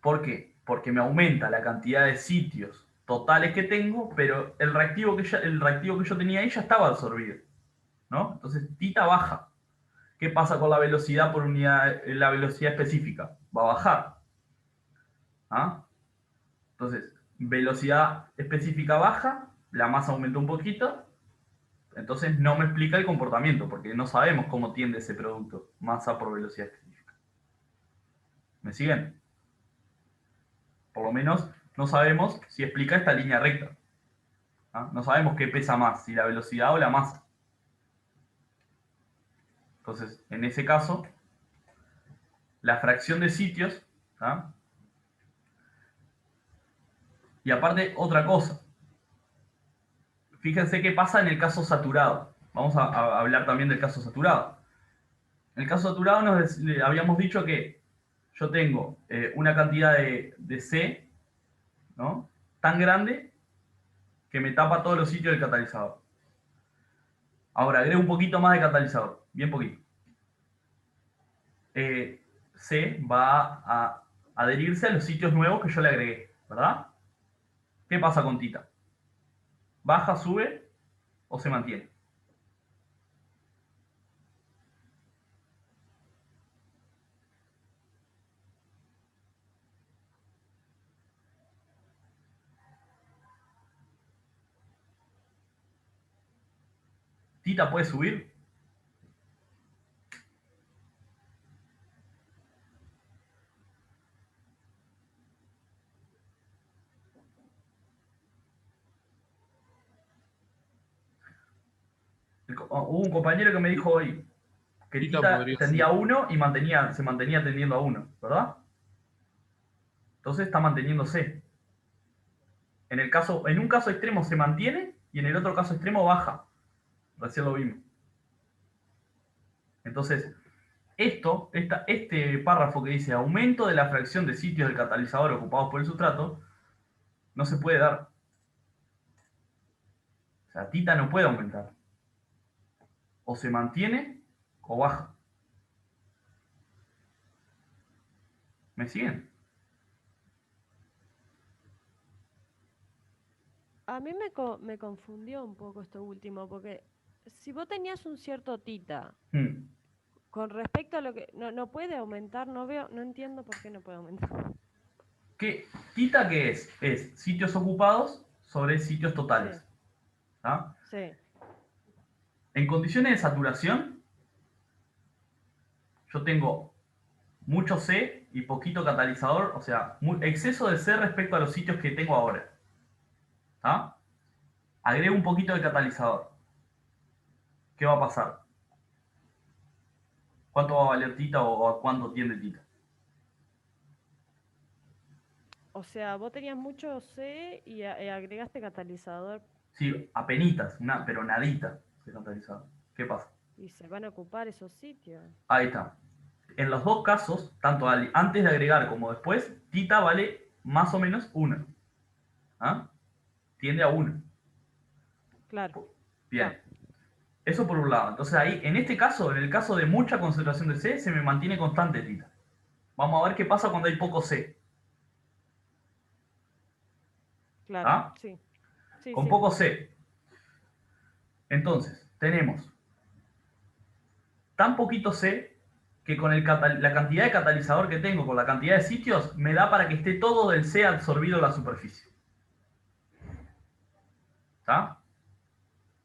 ¿Por qué? Porque me aumenta la cantidad de sitios totales que tengo, pero el reactivo que yo tenía ahí ya estaba absorbido, ¿no? Entonces, tita baja. ¿Qué pasa con la velocidad por unidad, la velocidad específica? Va a bajar. ¿Ah? Entonces, velocidad específica baja, la masa aumenta un poquito, entonces no me explica el comportamiento, porque no sabemos cómo tiende ese producto, masa por velocidad específica. ¿Me siguen? Por lo menos no sabemos si explica esta línea recta. ¿Ah? No sabemos qué pesa más, si la velocidad o la masa. Entonces, en ese caso, la fracción de sitios, ¿ah? Y aparte, otra cosa. Fíjense qué pasa en el caso saturado. Vamos a hablar también del caso saturado. En el caso saturado habíamos dicho que yo tengo una cantidad de C, ¿no? Tan grande que me tapa todos los sitios del catalizador. Ahora, agrego un poquito más de catalizador, bien poquito. C va a adherirse a los sitios nuevos que yo le agregué, ¿verdad? ¿Qué pasa con tita? ¿Baja, sube o se mantiene? ¿Tita puede subir? Hubo un compañero que me dijo hoy que Tita tita podría tendía a subir. 1 y se mantenía tendiendo a 1, ¿verdad? Entonces está manteniéndose. En un caso extremo se mantiene y en el otro caso extremo baja. Recién lo vimos. Entonces, este párrafo que dice aumento de la fracción de sitios del catalizador ocupados por el sustrato, no se puede dar. O sea, tita no puede aumentar. O se mantiene o baja. ¿Me siguen? A mí me confundió un poco esto último, porque si vos tenías un cierto tita, Hmm. con respecto a lo que no puede aumentar, no entiendo por qué no puede aumentar. ¿Tita qué es? Es sitios ocupados sobre sitios Sí, totales. ¿Ah? sí, En condiciones de saturación, yo tengo mucho C y poquito catalizador, o sea, exceso de C respecto a los sitios que tengo ahora. ¿Ah? Agrego un poquito de catalizador. ¿Qué va a pasar? ¿Cuánto va a valer tita o a cuánto tiende tita? o sea, vos tenías mucho C y agregaste catalizador Sí, apenitas, pero nadita de catalizador. ¿Qué pasa? y se van a ocupar esos sitios. Ahí está. En los dos casos, tanto antes de agregar como después, tita vale más o menos 1. ¿Ah? Tiende a 1. Claro, Bien. está. Eso por un lado. Entonces ahí, en este caso, en el caso de mucha concentración de C, se me mantiene constante tita. Vamos a ver qué pasa cuando hay poco C. Claro, ¿Ah? sí, sí, Con sí. poco C. Entonces, tenemos tan poquito C que con la cantidad de catalizador que tengo, con la cantidad de sitios, me da para que esté todo del C absorbido en la superficie. ¿Está?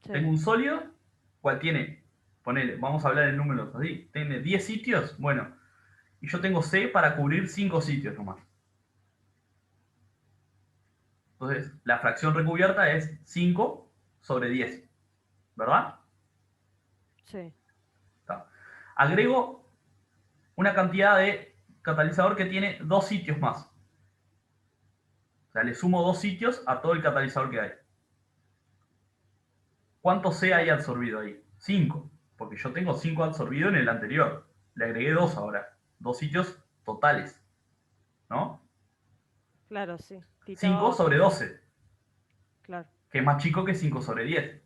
Sí. Tengo un sólido, cual tiene, ponele, vamos a hablar en números así, tiene 10 sitios, bueno, y yo tengo C para cubrir 5 sitios nomás. Entonces, la fracción recubierta es 5 sobre 10, ¿verdad? Sí. Está. Agrego una cantidad de catalizador que tiene 2 sitios más. O sea, le sumo 2 sitios a todo el catalizador que hay. ¿Cuánto C hay absorbido ahí? 5, porque yo tengo 5 absorbido en el anterior. Le agregué 2 ahora. 2 sitios totales, ¿no? Claro, sí. Tita 5 va sobre bajando. 12, Claro. que es más chico que 5 sobre 10.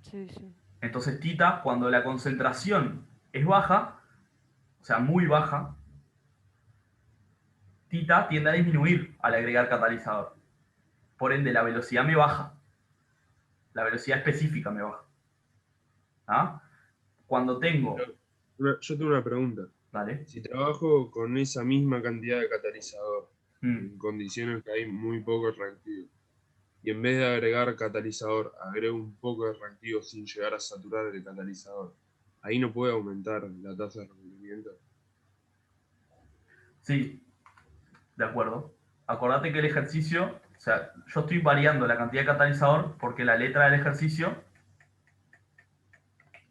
Sí, sí. Entonces, tita, cuando la concentración es baja, o sea, muy baja, tita tiende a disminuir al agregar catalizador. Por ende, la velocidad me baja. La velocidad específica me baja. ¿Ah? Cuando tengo... Yo tengo una pregunta. Dale. Si trabajo con esa misma cantidad de catalizador, Mm. en condiciones que hay muy poco reactivo, y en vez de agregar catalizador, agrego un poco de reactivo sin llegar a saturar el catalizador, ahí no puede aumentar la tasa de recubrimiento. Sí, de acuerdo. Acordate que el ejercicio, o sea, yo estoy variando la cantidad de catalizador porque la letra del ejercicio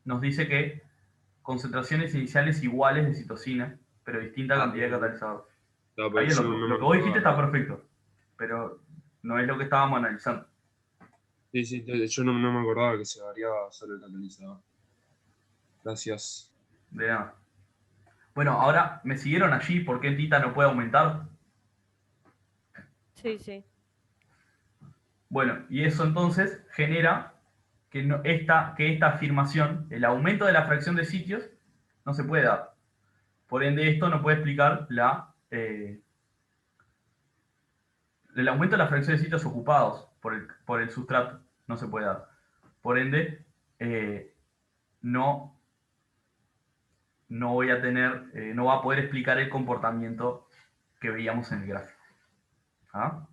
nos dice que concentraciones iniciales iguales de citosina, pero distinta Ah, cantidad de bien, bien. catalizador. No, Está porque bien, yo no lo me que vos dijiste acordaba está eso. perfecto, pero no es lo que estábamos analizando. Sí, sí, yo no me acordaba que se variaba solo el catalizador. Gracias. De nada. Bueno, ahora me siguieron allí, ¿por qué tita no puede aumentar? Sí, sí. Bueno, y eso entonces genera que, que esta afirmación, el aumento de la fracción de sitios, no se puede dar. Por ende, esto no puede explicar el aumento de la fracción de sitios ocupados por el sustrato. No se puede dar. Por ende, no, no voy a tener, no va a poder explicar el comportamiento que veíamos en el gráfico. ¿Ah?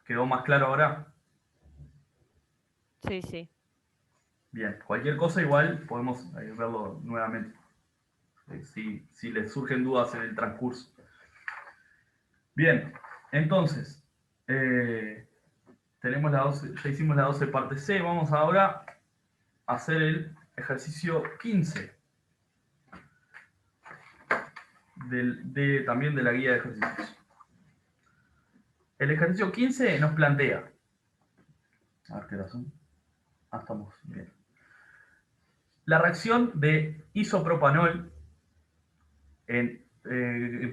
¿Quedó más claro ahora? Sí, sí. Bien, cualquier cosa igual podemos verlo nuevamente, si les surgen dudas en el transcurso. Bien, entonces, tenemos la 12, ya hicimos la 12 parte C, vamos ahora a hacer el ejercicio 15 también de la guía de ejercicios. El ejercicio 15 nos plantea, a ver qué razón, estamos bien. La reacción de isopropanol en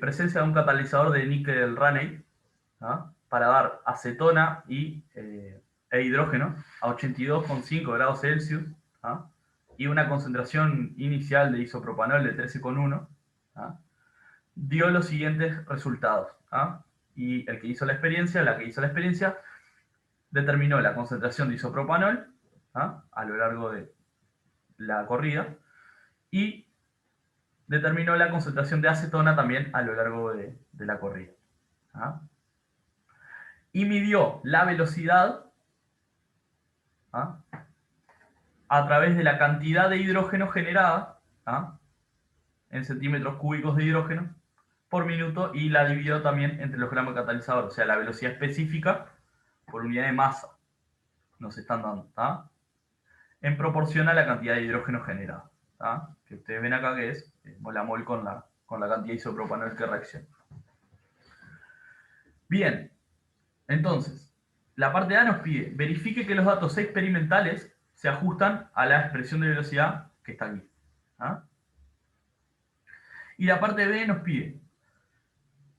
presencia de un catalizador de níquel Raney, ¿ah? Para dar acetona e hidrógeno a 82,5 grados Celsius, ¿ah? Y una concentración inicial de isopropanol de 13,1, ¿ah? Dio los siguientes resultados. ¿Ah? Y el que hizo la experiencia, la que hizo la experiencia, determinó la concentración de isopropanol, ¿ah? A lo largo de la corrida y determinó la concentración de acetona también a lo largo de la corrida. ¿Ah? Y midió la velocidad, ¿ah? A través de la cantidad de hidrógeno generada, ¿ah? En centímetros cúbicos de hidrógeno por minuto, y la dividió también entre los gramos de catalizador, o sea, la velocidad específica por unidad de masa nos están dando, ¿tá? En proporción a la cantidad de hidrógeno generada, ¿tá? Que ustedes ven acá que es mol a mol con la cantidad de isopropanol que reacciona. Bien, entonces, la parte A nos pide, verifique que los datos experimentales se ajustan a la expresión de velocidad que está aquí. ¿Ah? Y la parte B nos pide,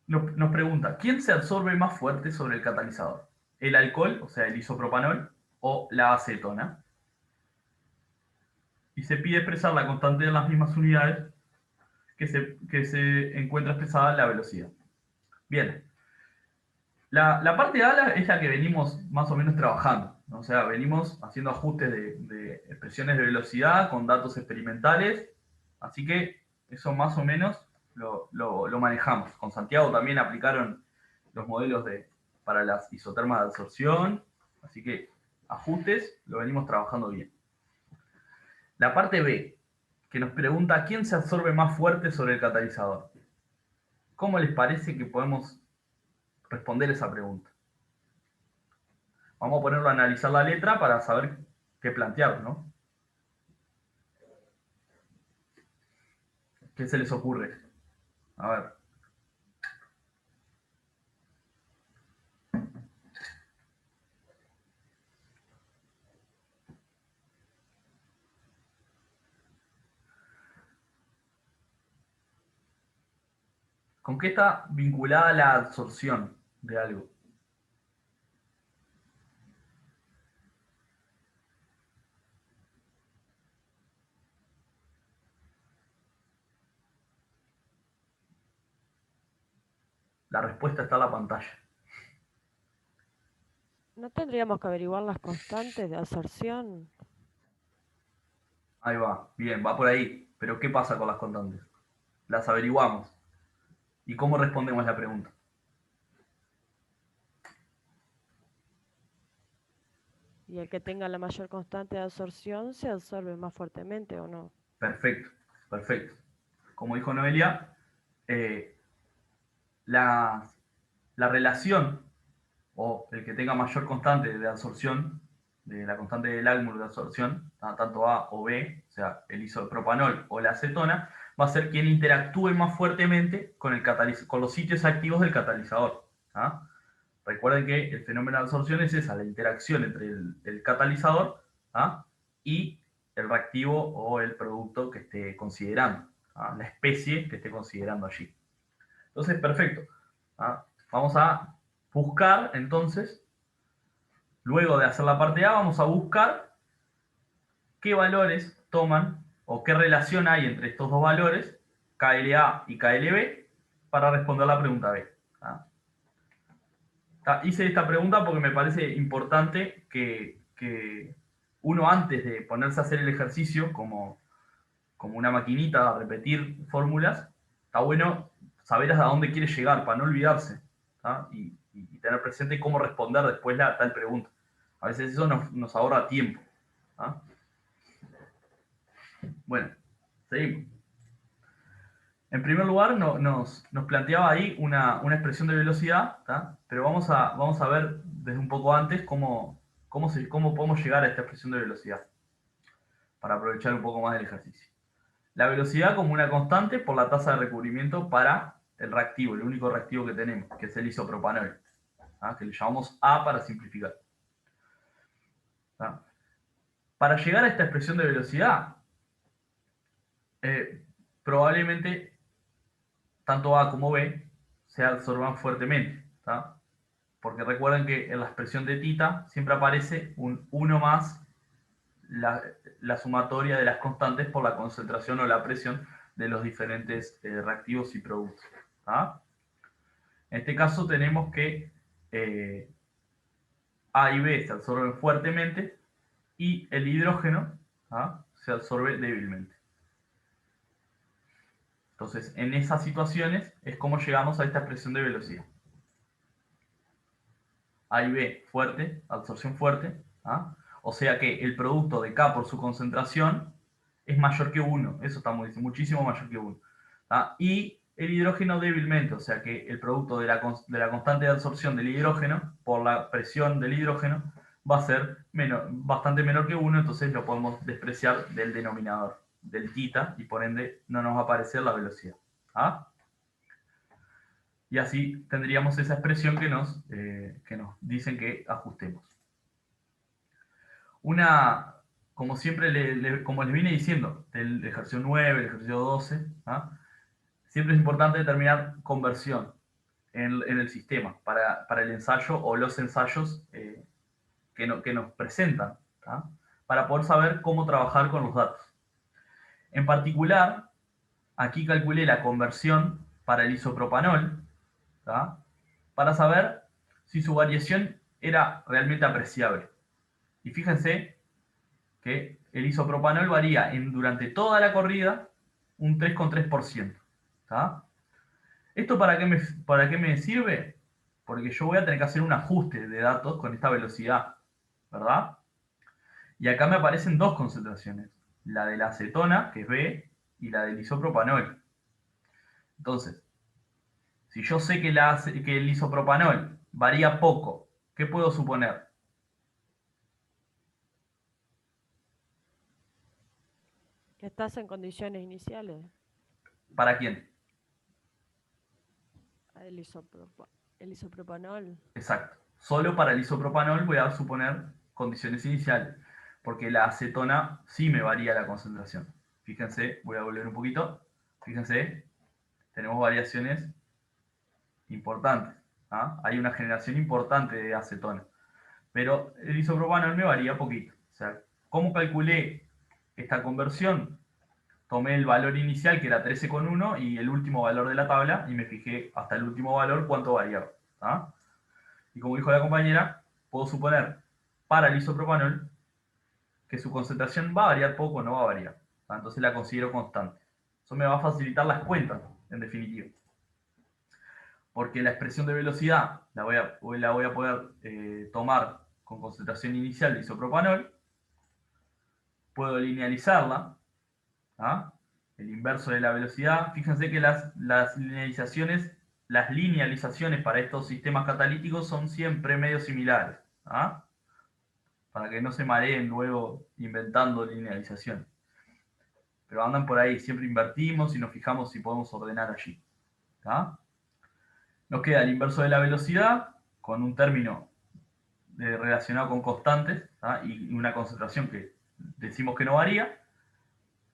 nos pregunta, ¿quién se absorbe más fuerte sobre el catalizador? ¿El alcohol, o sea, el isopropanol, o la acetona? Y se pide expresar la constante en las mismas unidades que se encuentra expresada en la velocidad. Bien, la parte A es la que venimos más o menos trabajando, ¿no? O sea, venimos haciendo ajustes de expresiones de velocidad con datos experimentales, así que eso más o menos lo manejamos. Con Santiago también aplicaron los modelos para las isotermas de absorción, así que Ajustes, lo venimos trabajando bien. La parte B, que nos pregunta quién se absorbe más fuerte sobre el catalizador. ¿Cómo les parece que podemos responder esa pregunta? Vamos a ponerlo a analizar la letra para saber qué plantear, ¿no? ¿Qué se les ocurre? A ver. ¿Con qué está vinculada la absorción de algo? La respuesta está en la pantalla. ¿No tendríamos que averiguar las constantes de absorción? Ahí va, bien, va por ahí. Pero ¿qué pasa con las constantes? Las averiguamos. ¿Y cómo respondemos la pregunta? Y el que tenga la mayor constante de absorción se absorbe más fuertemente, ¿o no? Perfecto, perfecto. Como dijo Noelia, la, la relación o el que tenga mayor constante de absorción, de la constante del álmulo de absorción, tanto A o B, o sea, el isopropanol o la acetona, va a ser quien interactúe más fuertemente con, con los sitios activos del catalizador. ¿Ah? Recuerden que el fenómeno de absorción es esa, la interacción entre el catalizador, ¿ah?, y el reactivo o el producto que esté considerando, ¿ah?, la especie que esté considerando allí. Entonces, perfecto. ¿Ah? Vamos a buscar, entonces, luego de hacer la parte A, vamos a buscar qué valores toman o qué relación hay entre estos dos valores, KLA y KLB, para responder la pregunta B. ¿Ah? Hice esta pregunta porque me parece importante que uno, antes de ponerse a hacer el ejercicio como una maquinita a repetir fórmulas, está bueno saber hasta dónde quiere llegar para no olvidarse, ¿tá? Y tener presente cómo responder después la tal pregunta. A veces eso nos ahorra tiempo. ¿Tá? Bueno, seguimos. En primer lugar, nos planteaba ahí una expresión de velocidad, ¿tá? Pero vamos a ver desde un poco antes cómo podemos llegar a esta expresión de velocidad, para aprovechar un poco más del ejercicio. La velocidad como una constante por la tasa de recubrimiento para el reactivo, el único reactivo que tenemos, que es el isopropanol, ¿tá? Que le llamamos A para simplificar. ¿Tá? Para llegar a esta expresión de velocidad, probablemente tanto A como B se absorban fuertemente, ¿tá? Porque recuerden que en la expresión de tita siempre aparece un 1 más la sumatoria de las constantes por la concentración o la presión de los diferentes reactivos y productos. ¿Tá? En este caso tenemos que A y B se absorben fuertemente y el hidrógeno, ¿tá?, se absorbe débilmente. Entonces, en esas situaciones es como llegamos a esta expresión de velocidad. A y B fuerte, absorción fuerte, ¿ah? O sea que el producto de K por su concentración es mayor que 1, eso está muchísimo mayor que 1. ¿Ah? Y el hidrógeno débilmente, o sea que el producto de la constante de absorción del hidrógeno por la presión del hidrógeno va a ser bastante menor que 1, entonces lo podemos despreciar del denominador, del tita, y por ende no nos va a aparecer la velocidad. ¿Ah? Y así tendríamos esa expresión que nos dicen que ajustemos. Como siempre, como les vine diciendo, del ejercicio 9, el ejercicio 12, ¿ah?, siempre es importante determinar conversión en el sistema para el ensayo o los ensayos que nos presentan, ¿tá?, para poder saber cómo trabajar con los datos. En particular, aquí calculé la conversión para el isopropanol, ¿tá?, para saber si su variación era realmente apreciable. Y fíjense que el isopropanol varía durante toda la corrida un 3,3%. ¿Tá? ¿Esto para qué me sirve? Porque yo voy a tener que hacer un ajuste de datos con esta velocidad. ¿verdad? Y acá me aparecen dos concentraciones, la de la acetona, que es B, y la del isopropanol. Entonces, si yo sé que el isopropanol varía poco, ¿qué puedo suponer? Que estás en condiciones iniciales. ¿Para quién? El el isopropanol. Exacto. Solo para el isopropanol voy a suponer condiciones iniciales, porque la acetona sí me varía la concentración. Fíjense, voy a volver un poquito. Fíjense, tenemos variaciones importantes. ¿Ah? Hay una generación importante de acetona. Pero el isopropanol me varía poquito. O sea, ¿cómo calculé esta conversión? Tomé el valor inicial, que era 13,1, y el último valor de la tabla, y me fijé hasta el último valor cuánto variaba. ¿Ah? Y como dijo la compañera, puedo suponer para el isopropanol que su concentración va a variar poco o no va a variar. ¿Ah? Entonces la considero constante. Eso me va a facilitar las cuentas, en definitiva. Porque la expresión de velocidad la voy a poder tomar con concentración inicial de isopropanol. Puedo linealizarla. ¿Ah? El inverso de la velocidad. Fíjense que las linealizaciones para estos sistemas catalíticos son siempre medio similares. ¿Ah? Para que no se mareen luego inventando linealización. Pero andan por ahí, siempre invertimos y nos fijamos si podemos ordenar allí. ¿Ah? Nos queda el inverso de la velocidad, con un término relacionado con constantes, ¿ah? Y una concentración que decimos que no varía,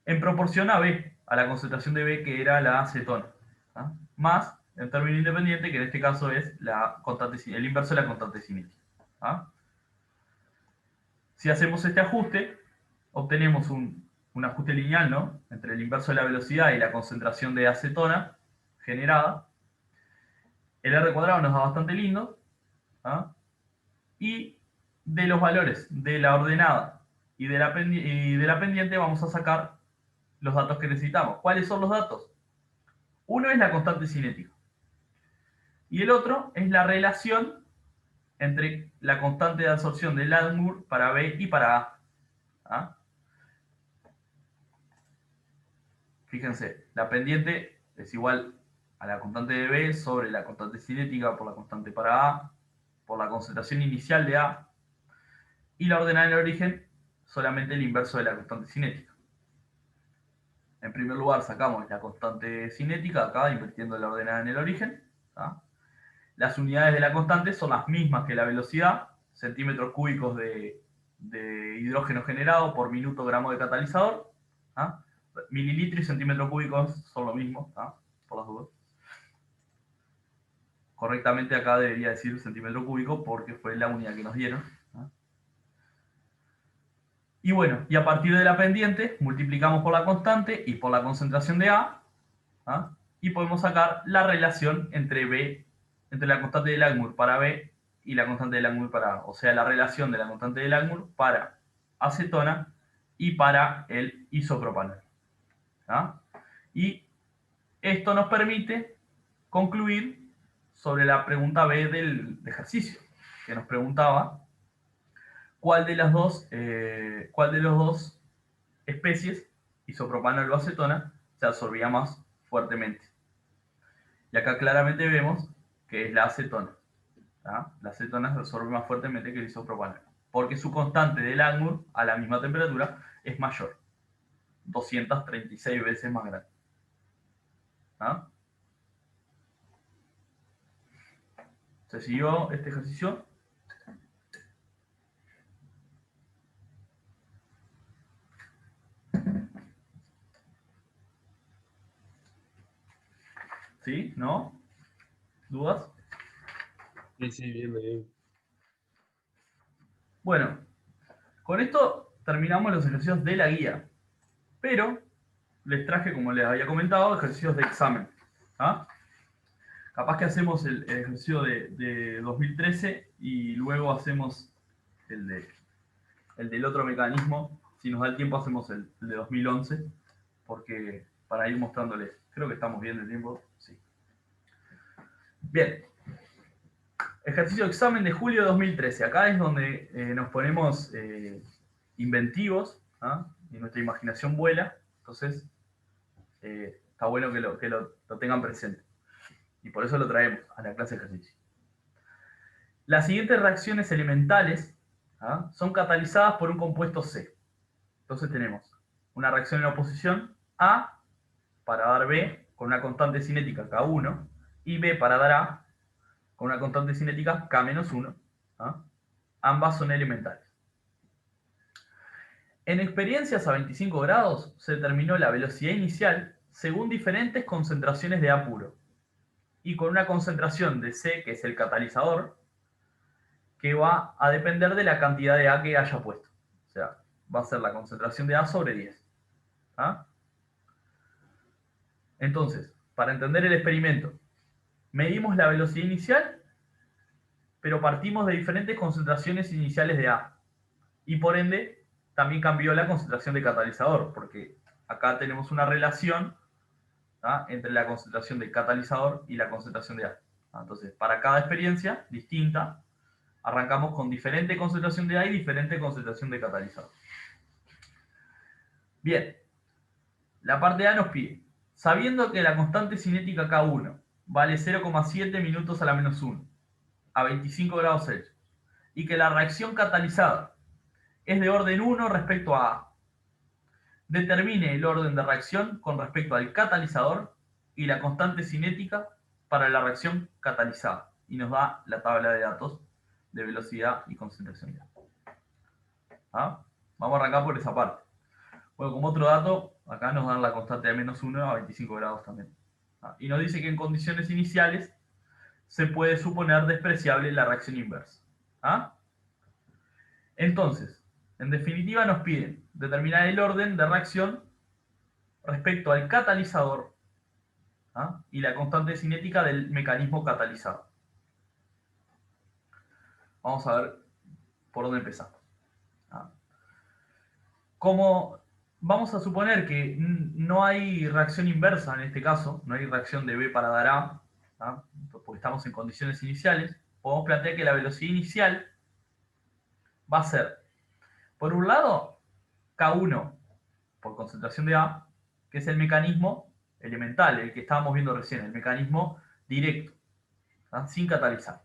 en proporción a B, a la concentración de B que era la acetona. ¿Ah? Más el término independiente, que en este caso es el inverso de la constante cinética. ¿Ah? Si hacemos este ajuste, obtenemos un ajuste lineal, ¿no? Entre el inverso de la velocidad y la concentración de acetona generada. El R cuadrado nos da bastante lindo. ¿Ah? Y de los valores de la ordenada y de la pendiente vamos a sacar los datos que necesitamos. ¿Cuáles son los datos? Uno es la constante cinética. Y el otro es la relación entre la constante de absorción de Langmuir para B y para A. ¿Ah? Fíjense, la pendiente es igual a la constante de B sobre la constante cinética por la constante para A, por la concentración inicial de A, y la ordenada en el origen solamente el inverso de la constante cinética. En primer lugar sacamos la constante cinética acá, invirtiendo la ordenada en el origen. ¿Ah? Las unidades de la constante son las mismas que la velocidad, centímetros cúbicos de hidrógeno generado por minuto gramo de catalizador. ¿Ah? Mililitro y centímetros cúbicos son lo mismo, ¿ah? Por las dudas. Correctamente acá debería decir centímetro cúbico porque fue la unidad que nos dieron. ¿Ah? Y bueno, y a partir de la pendiente multiplicamos por la constante y por la concentración de A. ¿Ah? Y podemos sacar la relación entre la constante de Langmuir para B y la constante de Langmuir para A. O sea, la relación de la constante de Langmuir para acetona y para el isopropanol. ¿Ah? Y esto nos permite concluir sobre la pregunta B del ejercicio, que nos preguntaba cuál de los dos especies, isopropanol o acetona, se absorbía más fuertemente. Y acá claramente vemos que es la acetona. ¿Ah? La acetona se absorbe más fuertemente que el isopropanol, porque su constante de Langmuir a la misma temperatura es mayor, 236 veces más grande. ¿Ah? ¿Se siguió este ejercicio? ¿Sí? ¿No? ¿Dudas? Sí, bien. Bueno, con esto terminamos los ejercicios de la guía, pero les traje, como les había comentado, ejercicios de examen. ¿Ah? Capaz que hacemos el ejercicio de 2013 y luego hacemos el del otro mecanismo. Si nos da el tiempo, hacemos el de 2011, porque para ir mostrándoles. Creo que estamos bien de tiempo. Sí. Bien. Ejercicio de examen de julio de 2013. Acá es donde nos ponemos inventivos, ¿ah? Y nuestra imaginación vuela. Entonces, está bueno que lo tengan presente. Y por eso lo traemos a la clase de ejercicio. Las siguientes reacciones elementales, ¿ah?, son catalizadas por un compuesto C. Entonces tenemos una reacción en oposición A para dar B con una constante cinética K1 y B para dar A con una constante cinética K-1. ¿Ah? Ambas son elementales. En experiencias a 25 grados se determinó la velocidad inicial según diferentes concentraciones de A puro y con una concentración de C, que es el catalizador, que va a depender de la cantidad de A que haya puesto. O sea, va a ser la concentración de A sobre 10. ¿Ah? Entonces, para entender el experimento, medimos la velocidad inicial, pero partimos de diferentes concentraciones iniciales de A. Y por ende, también cambió la concentración de catalizador, porque acá tenemos una relación, ¿ah?, entre la concentración de catalizador y la concentración de A. Entonces, para cada experiencia distinta, arrancamos con diferente concentración de A y diferente concentración de catalizador. Bien, la parte A nos pide, sabiendo que la constante cinética K1 vale 0,7 minutos a la menos 1, a 25 grados Celsius, y que la reacción catalizada es de orden 1 respecto a A, determine el orden de reacción con respecto al catalizador y la constante cinética para la reacción catalizada. Y nos da la tabla de datos de velocidad y concentración de A. ¿Ah? Vamos a arrancar por esa parte. Bueno, como otro dato, acá nos dan la constante de menos 1 a 25 grados también. ¿Ah? Y nos dice que en condiciones iniciales se puede suponer despreciable la reacción inversa. ¿Ah? Entonces, en definitiva nos piden determinar el orden de reacción respecto al catalizador, ¿ah?, y la constante cinética del mecanismo catalizado. Vamos a ver por dónde empezamos. ¿Ah? Como vamos a suponer que no hay reacción inversa en este caso, no hay reacción de B para dar A, ¿ah?, porque estamos en condiciones iniciales, podemos plantear que la velocidad inicial va a ser, por un lado, K1 por concentración de A, que es el mecanismo elemental, el que estábamos viendo recién, el mecanismo directo, ¿ah?, sin catalizar.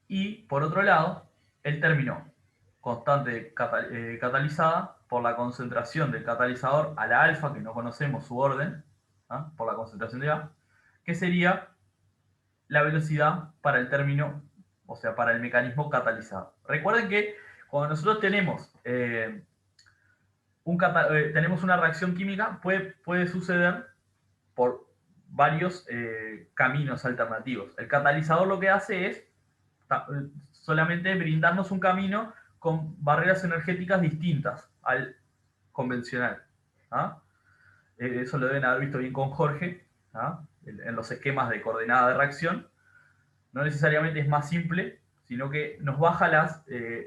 Y por otro lado, el término constante catalizada por la concentración del catalizador a la alfa, que no conocemos su orden, ¿ah?, por la concentración de A, que sería la velocidad para el término, o sea, para el mecanismo catalizado. Recuerden que cuando nosotros tenemos tenemos una reacción química, puede suceder por varios caminos alternativos. El catalizador lo que hace es solamente brindarnos un camino con barreras energéticas distintas al convencional. ¿Ah? Eso lo deben haber visto bien con Jorge, ¿ah?, en los esquemas de coordenada de reacción. No necesariamente es más simple, sino que nos baja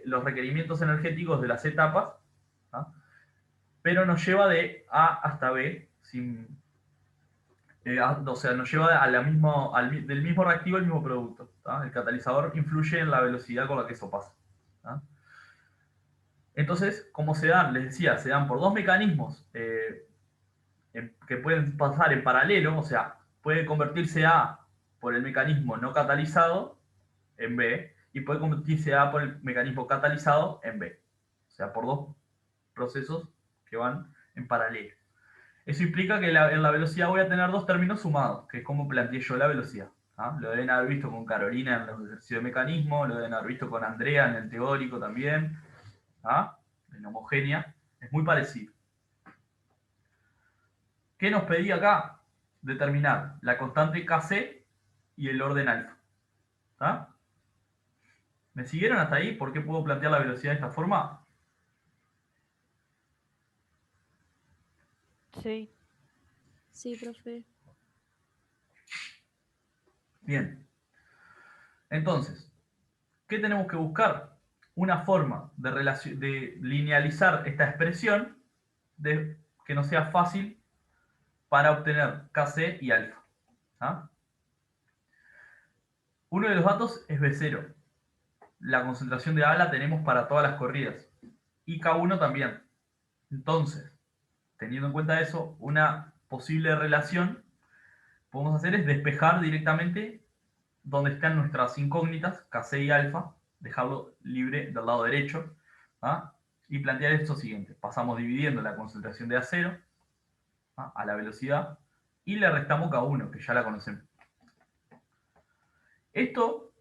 los requerimientos energéticos de las etapas, ¿ah?, pero nos lleva de A hasta B, o sea, nos lleva del mismo reactivo al mismo producto. ¿Tá? El catalizador influye en la velocidad con la que eso pasa. ¿Tá? Entonces, como se dan, les decía, se dan por dos mecanismos que pueden pasar en paralelo, o sea, puede convertirse A por el mecanismo no catalizado en B, y puede convertirse A por el mecanismo catalizado en B. O sea, por dos procesos que van en paralelo. Eso implica que en la velocidad voy a tener dos términos sumados, que es como planteé yo la velocidad. ¿Ah? Lo deben haber visto con Carolina en los ejercicios de mecanismo, lo deben haber visto con Andrea en el teórico también, ¿ah?, en homogénea. Es muy parecido. ¿Qué nos pedía acá? Determinar la constante Kc y el orden alfa. ¿Ah? ¿Me siguieron hasta ahí? ¿Por qué puedo plantear la velocidad de esta forma? Sí. Sí, profe. Bien. Entonces, ¿qué tenemos que buscar? Una forma de linealizar esta expresión que nos sea fácil para obtener Kc y alfa. ¿Ah? Uno de los datos es B0. La concentración de A la tenemos para todas las corridas. Y K1 también. Entonces, teniendo en cuenta eso, una posible relación podemos hacer es despejar directamente donde están nuestras incógnitas, Kc y alfa, dejarlo libre del lado derecho, ¿ah? Y plantear esto siguiente. Pasamos dividiendo la concentración de A0, ¿ah?, a la velocidad, y le restamos K1, que ya la conocemos. Esto,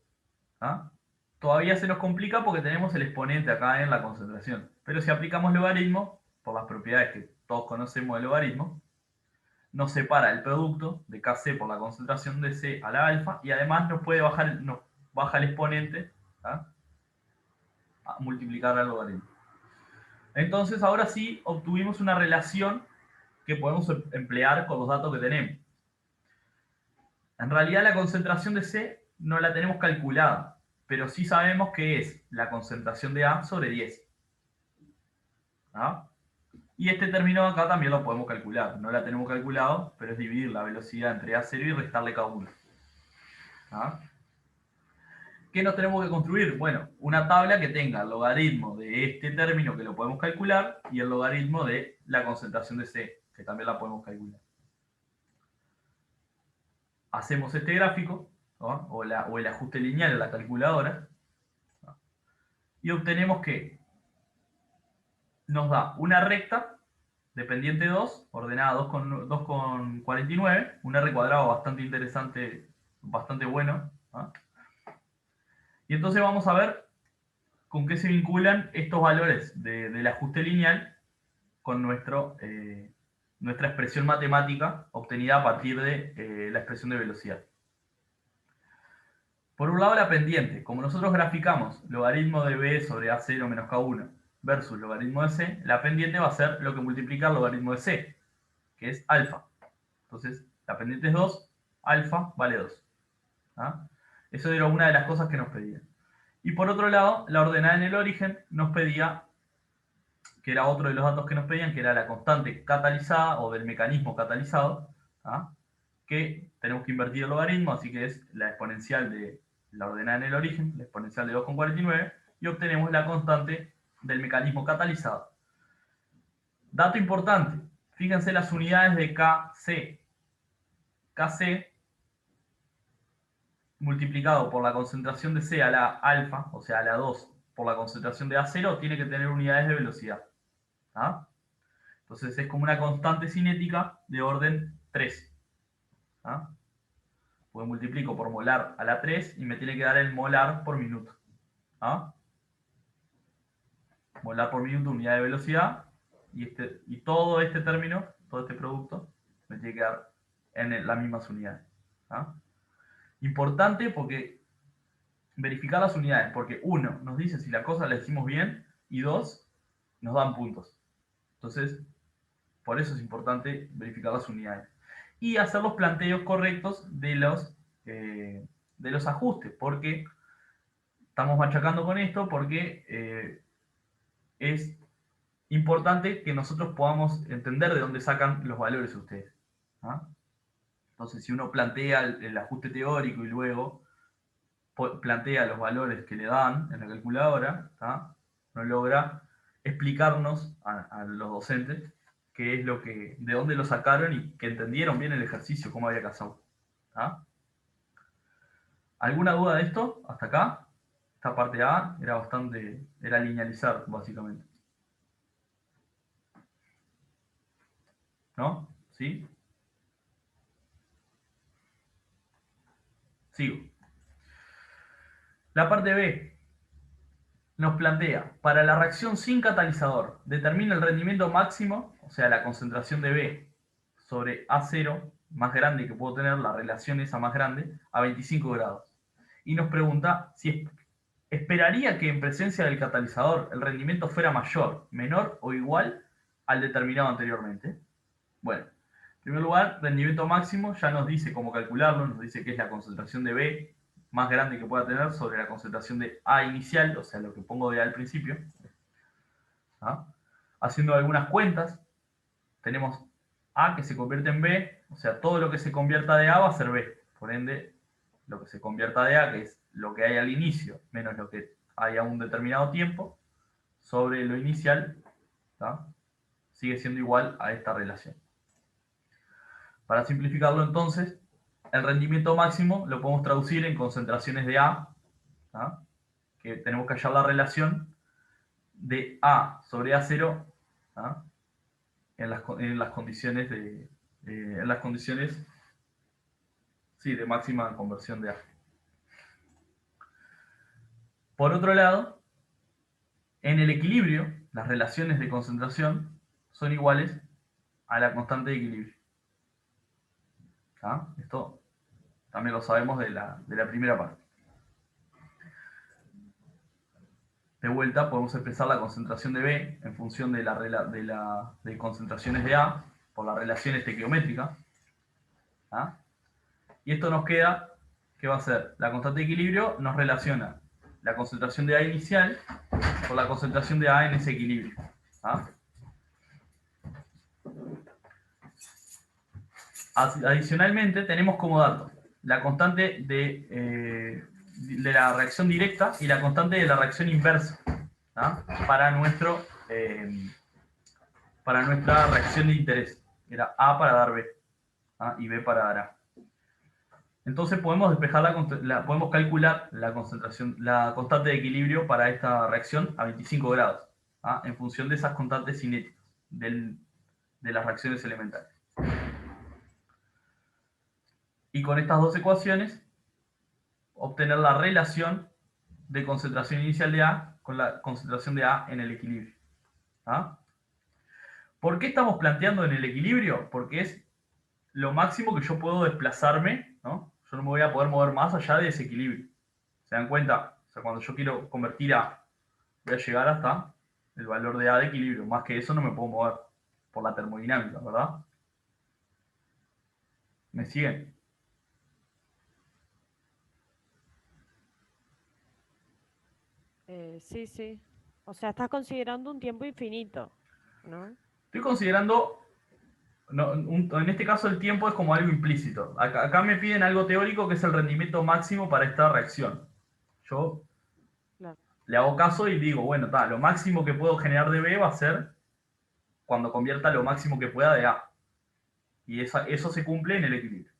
¿ah?, todavía se nos complica porque tenemos el exponente acá en la concentración. Pero si aplicamos logaritmo, por las propiedades que todos conocemos del logaritmo, nos separa el producto de Kc por la concentración de C a la alfa, y además nos baja el exponente, ¿ah?, a multiplicar al logaritmo. Entonces ahora sí obtuvimos una relación que podemos emplear con los datos que tenemos. En realidad la concentración de C no la tenemos calculada, pero sí sabemos que es la concentración de A sobre 10. ¿Ah? Y este término acá también lo podemos calcular. No la tenemos calculado, pero es dividir la velocidad entre A0 y restarle K1. ¿Ah? ¿Qué nos tenemos que construir? Bueno, una tabla que tenga el logaritmo de este término, que lo podemos calcular, y el logaritmo de la concentración de C, que también la podemos calcular. Hacemos este gráfico, ¿no?, o el ajuste lineal en la calculadora, ¿no?, y obtenemos que nos da una recta de pendiente 2, ordenada 2,49, un R cuadrado bastante interesante, bastante bueno, ¿no? Y entonces vamos a ver con qué se vinculan estos valores del ajuste lineal con nuestra expresión matemática obtenida a partir de la expresión de velocidad. Por un lado, la pendiente. Como nosotros graficamos logaritmo de B sobre A0 menos K1 versus logaritmo de C, la pendiente va a ser lo que multiplica el logaritmo de C, que es alfa. Entonces, la pendiente es 2, alfa vale 2. ¿Ah? Eso era una de las cosas que nos pedían. Y por otro lado, la ordenada en el origen nos pedía, que era otro de los datos que nos pedían, que era la constante catalizada o del mecanismo catalizado, ¿ah?, que tenemos que invertir el logaritmo, así que es la exponencial de la ordenada en el origen, la exponencial de 2,49, y obtenemos la constante del mecanismo catalizado. Dato importante, fíjense las unidades de Kc. Kc multiplicado por la concentración de C a la alfa, o sea, a la 2, por la concentración de A0, tiene que tener unidades de velocidad. ¿Ah? Entonces es como una constante cinética de orden 3. ¿Ah? Pues multiplico por molar a la 3 y me tiene que dar el molar por minuto. ¿Ah? Molar por minuto, unidad de velocidad, y todo este término, todo este producto, me tiene que dar en las mismas unidades. ¿Ah? Importante porque verificar las unidades, porque uno, nos dice si la cosa la hicimos bien, y dos, nos dan puntos. Entonces, por eso es importante verificar las unidades. Y hacer los planteos correctos de los ajustes, porque estamos machacando con esto, porque es importante que nosotros podamos entender de dónde sacan los valores ustedes. ¿Ah? Entonces, si uno plantea el ajuste teórico y luego plantea los valores que le dan en la calculadora, ¿tá?, no logra explicarnos a los docentes qué es de dónde lo sacaron y que entendieron bien el ejercicio, cómo había que hacerlo. ¿Tá? ¿Alguna duda de esto hasta acá? Esta parte A era linealizar, básicamente. ¿No? ¿Sí? Sigo. La parte B nos plantea, para la reacción sin catalizador, determina el rendimiento máximo, o sea, la concentración de B sobre A0 más grande que puedo tener, la relación esa más grande, a 25 grados. Y nos pregunta si esperaría que en presencia del catalizador el rendimiento fuera mayor, menor o igual al determinado anteriormente. Bueno, en primer lugar, rendimiento máximo ya nos dice cómo calcularlo, nos dice que es la concentración de B más grande que pueda tener sobre la concentración de A inicial, o sea, lo que pongo de A al principio. ¿Ah? Haciendo algunas cuentas, tenemos A que se convierte en B, o sea, todo lo que se convierta de A va a ser B. Por ende, lo que se convierta de A, que es lo que hay al inicio, menos lo que hay a un determinado tiempo, sobre lo inicial, ¿tá? Sigue siendo igual a esta relación. Para simplificarlo entonces, el rendimiento máximo lo podemos traducir en concentraciones de A, ¿tá? Que tenemos que hallar la relación de A sobre A0, ¿tá? En las condiciones sí, de máxima conversión de A. Por otro lado, en el equilibrio, las relaciones de concentración son iguales a la constante de equilibrio. ¿Ah? Esto también lo sabemos de la primera parte. De vuelta, podemos expresar la concentración de B en función de concentraciones de A por la relación estequiométrica. ¿Ah? Y esto nos queda, ¿qué va a ser? La constante de equilibrio nos relaciona la concentración de A inicial por la concentración de A en ese equilibrio. ¿Ah? Adicionalmente, tenemos como dato la constante de la reacción directa y la constante de la reacción inversa, ¿ah? Para nuestra reacción de interés. Era A para dar B, ¿ah? Y B para dar A. Entonces podemos despejar podemos calcular la constante de equilibrio para esta reacción a 25 grados, ¿ah? En función de esas constantes cinéticas de las reacciones elementales. Y con estas dos ecuaciones, obtener la relación de concentración inicial de A con la concentración de A en el equilibrio. ¿Ah? ¿Por qué estamos planteando en el equilibrio? Porque es lo máximo que yo puedo desplazarme, ¿no? Yo no me voy a poder mover más allá de ese equilibrio. ¿Se dan cuenta? O sea, cuando yo quiero convertir A, voy a llegar hasta el valor de A de equilibrio. Más que eso no me puedo mover por la termodinámica, ¿verdad? ¿Me siguen? Sí, sí. O sea, estás considerando un tiempo infinito, ¿no? Estoy considerando, en este caso el tiempo es como algo implícito. Acá me piden algo teórico que es el rendimiento máximo para esta reacción. Yo Claro. le hago caso y digo, bueno, lo máximo que puedo generar de B va a ser cuando convierta lo máximo que pueda de A. Y eso se cumple en el equilibrio.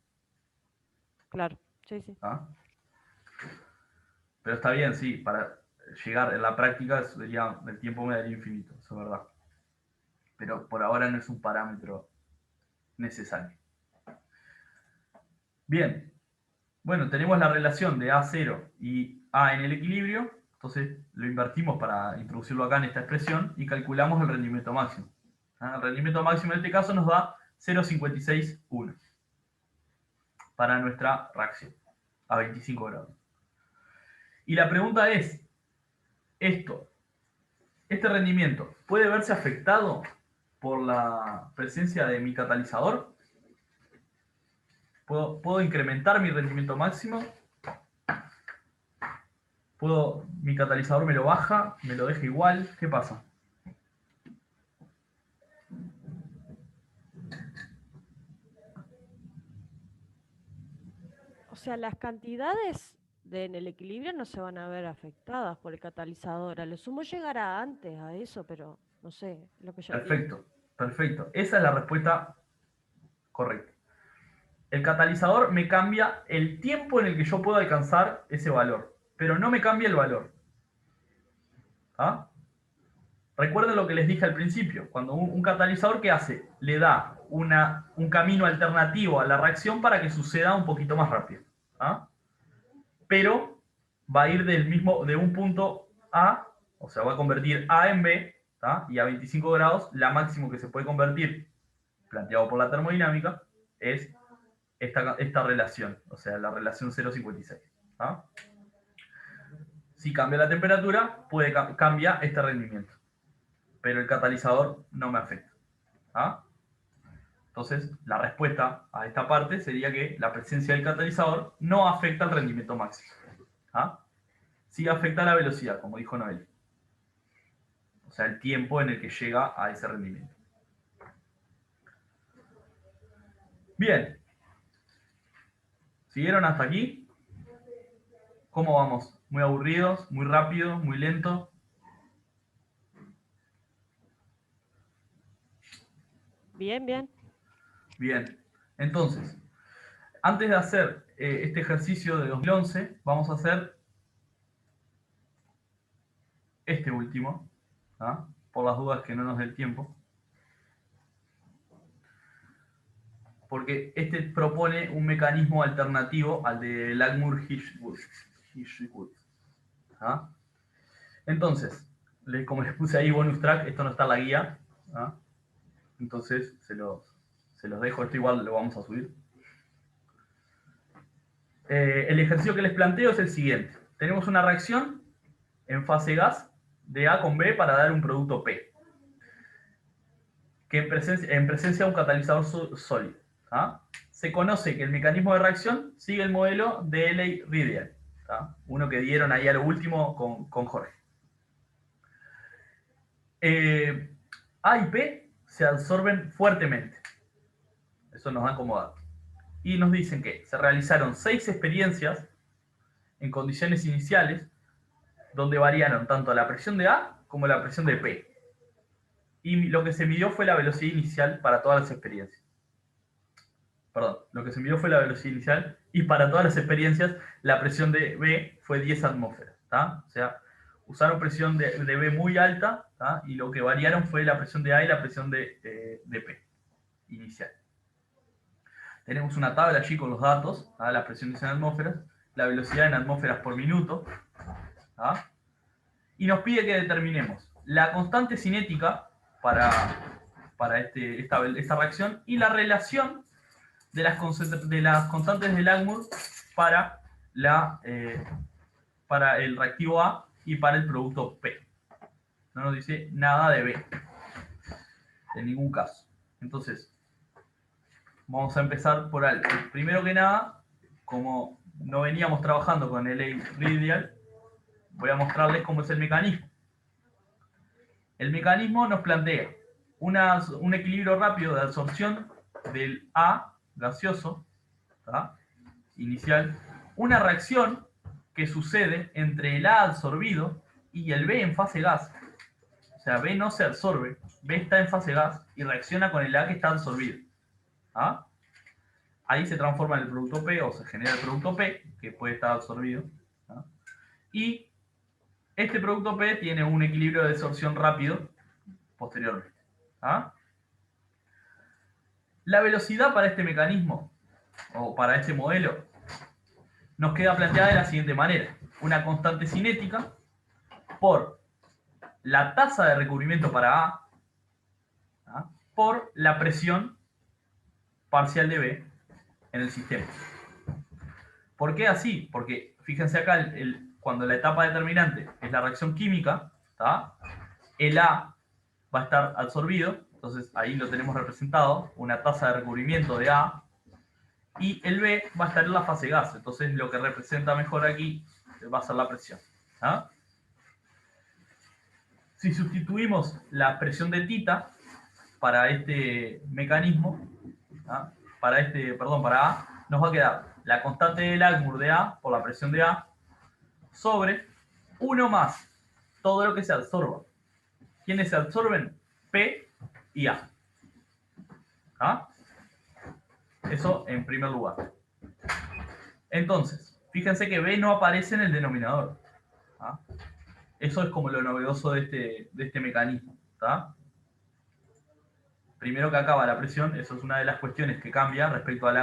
Claro, sí, sí. ¿Ah? Pero está bien, sí, para llegar en la práctica el tiempo me daría infinito, eso es verdad. Pero por ahora no es un parámetro necesario. Bien, bueno, tenemos la relación de A0 y A en el equilibrio, entonces lo invertimos para introducirlo acá en esta expresión y calculamos el rendimiento máximo. ¿Ah? El rendimiento máximo en este caso nos da 0,561 para nuestra reacción a 25 grados. Y la pregunta es, ¿este rendimiento puede verse afectado por la presencia de mi catalizador? ¿Puedo incrementar mi rendimiento máximo? ¿Mi catalizador me lo baja? ¿Me lo deja igual? ¿Qué pasa? O sea, las cantidades en el equilibrio no se van a ver afectadas por el catalizador. A lo sumo llegará antes a eso, pero no sé, lo que yo pienso. Perfecto, perfecto. Esa es la respuesta correcta. El catalizador me cambia el tiempo en el que yo puedo alcanzar ese valor, pero no me cambia el valor. ¿Ah? Recuerden lo que les dije al principio. Cuando un catalizador, ¿qué hace? Le da un camino alternativo a la reacción para que suceda un poquito más rápido. ¿Ah? Pero va a ir de un punto A, o sea, va a convertir A en B, ¿tá? Y a 25 grados, la máximo que se puede convertir, planteado por la termodinámica, es esta relación, o sea, la relación 0,56. ¿Tá? Si cambia la temperatura, cambia este rendimiento. Pero el catalizador no me afecta. ¿Ah? Entonces, la respuesta a esta parte sería que la presencia del catalizador no afecta el rendimiento máximo. ¿Ah? Sí afecta la velocidad, como dijo Noel. O sea, el tiempo en el que llega a ese rendimiento. Bien. ¿Siguieron hasta aquí? ¿Cómo vamos? ¿Muy aburridos? ¿Muy rápido? ¿Muy lento? Bien, bien. Bien. Entonces, antes de hacer este ejercicio de 2011, vamos a hacer este último, ¿ah? Por las dudas que no nos dé el tiempo. Porque este propone un mecanismo alternativo al de Langmuir-Hirschwood. ¿Ah? Entonces, como les puse ahí bonus track, esto no está en la guía. ¿Ah? Entonces, se los dejo, esto igual lo vamos a subir. El ejercicio que les planteo es el siguiente. Tenemos una reacción en fase gas de A con B para dar un producto P, que en presencia de un catalizador sólido. ¿Ah? Se conoce que el mecanismo de reacción sigue el modelo de Ley-Riedial, uno que dieron ahí a lo último con Jorge. A y P se absorben fuertemente. Eso nos da como dato. Y nos dicen que se realizaron 6 experiencias en condiciones iniciales donde variaron tanto la presión de A como la presión de P. Y lo que se midió fue la velocidad inicial para todas las experiencias. Perdón, lo que se midió fue la velocidad inicial y para todas las experiencias la presión de B fue 10 atmósferas. O sea, usaron presión de B muy alta y lo que variaron fue la presión de A y la presión de P inicial. Tenemos una tabla allí con los datos, la presión inicial en atmósferas, la velocidad en atmósferas por minuto, y nos pide que determinemos la constante cinética para esta reacción y la relación de las constantes de Langmuir para el reactivo A y para el producto P. No nos dice nada de B, en ningún caso. Entonces, vamos a empezar por algo. Primero que nada, como no veníamos trabajando con el Ley-Riedial, voy a mostrarles cómo es el mecanismo. El mecanismo nos plantea un equilibrio rápido de absorción del A gaseoso, inicial, una reacción que sucede entre el A absorbido y el B en fase gas. O sea, B no se absorbe, B está en fase gas y reacciona con el A que está absorbido. Ahí se transforma en el producto P o se genera el producto P, que puede estar absorbido. Y este producto P tiene un equilibrio de absorción rápido posteriormente. La velocidad para este mecanismo, o para este modelo, nos queda planteada de la siguiente manera. Una constante cinética por la tasa de recubrimiento para A, por la presión parcial de B en el sistema. ¿Por qué así? Porque fíjense acá, cuando la etapa determinante es la reacción química, el A va a estar absorbido, entonces ahí lo tenemos representado, una tasa de recubrimiento de A, y el B va a estar en la fase gas, entonces lo que representa mejor aquí va a ser la presión. Si sustituimos la presión de tita para este mecanismo, para A, nos va a quedar la constante de Langmuir de A por la presión de A sobre 1 más todo lo que se absorba. ¿Quiénes se absorben? P y A. Eso en primer lugar. Entonces, fíjense que B no aparece en el denominador. Eso es como lo novedoso de este mecanismo. Primero que acaba la presión, eso es una de las cuestiones que cambia respecto a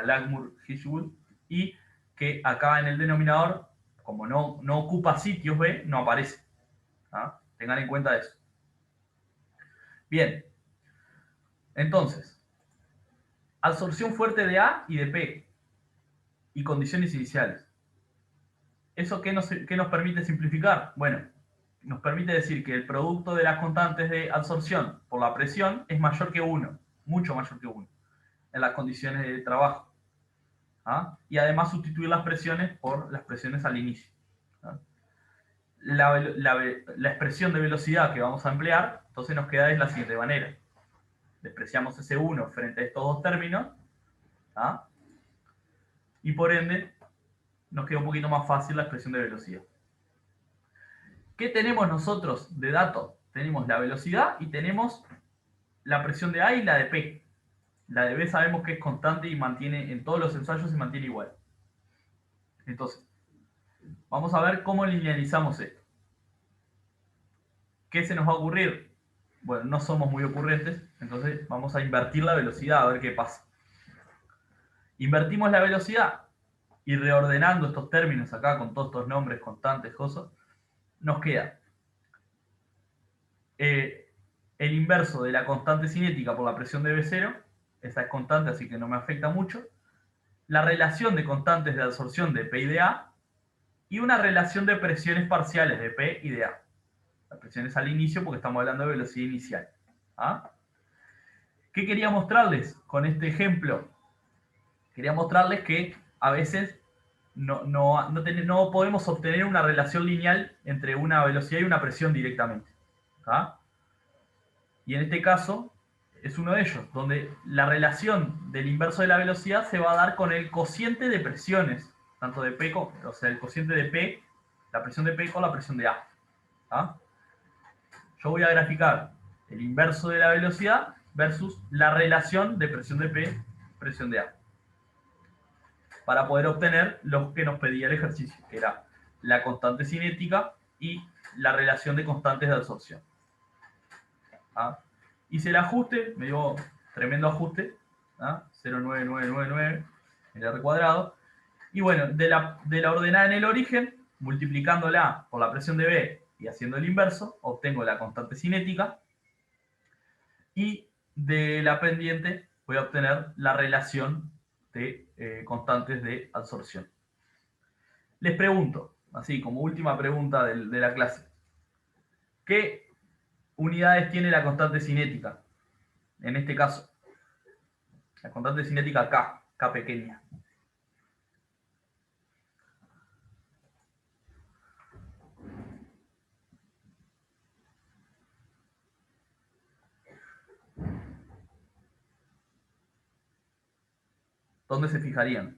Langmuir-Hirschwood, y que acá en el denominador, como no ocupa sitios B, no aparece. Tengan en cuenta eso. Bien, entonces, absorción fuerte de A y de P, y condiciones iniciales. ¿Eso qué nos permite simplificar? Bueno, nos permite decir que el producto de las constantes de absorción por la presión es mayor que 1, mucho mayor que 1, en las condiciones de trabajo. Y además sustituir las presiones por las presiones al inicio. La expresión de velocidad que vamos a emplear, entonces nos queda de la siguiente manera. Despreciamos ese 1 frente a estos dos términos, y por ende nos queda un poquito más fácil la expresión de velocidad. ¿Qué tenemos nosotros de datos? Tenemos la velocidad y tenemos la presión de A y la de P. La de B sabemos que es constante y mantiene, en todos los ensayos se mantiene igual. Entonces, vamos a ver cómo linealizamos esto. ¿Qué se nos va a ocurrir? Bueno, no somos muy ocurrentes, entonces vamos a invertir la velocidad a ver qué pasa. Invertimos la velocidad y reordenando estos términos acá con todos estos nombres, constantes, cosas, nos queda el inverso de la constante cinética por la presión de B0, esa es constante así que no me afecta mucho, la relación de constantes de absorción de P y de A, y una relación de presiones parciales de P y de A. La presión es al inicio porque estamos hablando de velocidad inicial. ¿Ah? ¿Qué quería mostrarles con este ejemplo? Quería mostrarles que a veces no podemos obtener una relación lineal entre una velocidad y una presión directamente. ¿Ah? Y en este caso es uno de ellos, donde la relación del inverso de la velocidad se va a dar con el cociente de presiones, tanto de P, o sea, el cociente de P, la presión de P con la presión de A. ¿Ah? Yo voy a graficar el inverso de la velocidad versus la relación de presión de P, presión de A, para poder obtener lo que nos pedía el ejercicio, que era la constante cinética y la relación de constantes de absorción. ¿Ah? Hice el ajuste, me dio tremendo ajuste, ¿ah? 0,9999 en el R cuadrado. Y bueno, de la ordenada en el origen, multiplicándola por la presión de B y haciendo el inverso, obtengo la constante cinética. Y de la pendiente voy a obtener la relación de constantes de absorción. Les pregunto, así como última pregunta de la clase, ¿qué unidades tiene la constante cinética? En este caso, la constante cinética K, K pequeña. ¿Dónde se fijarían?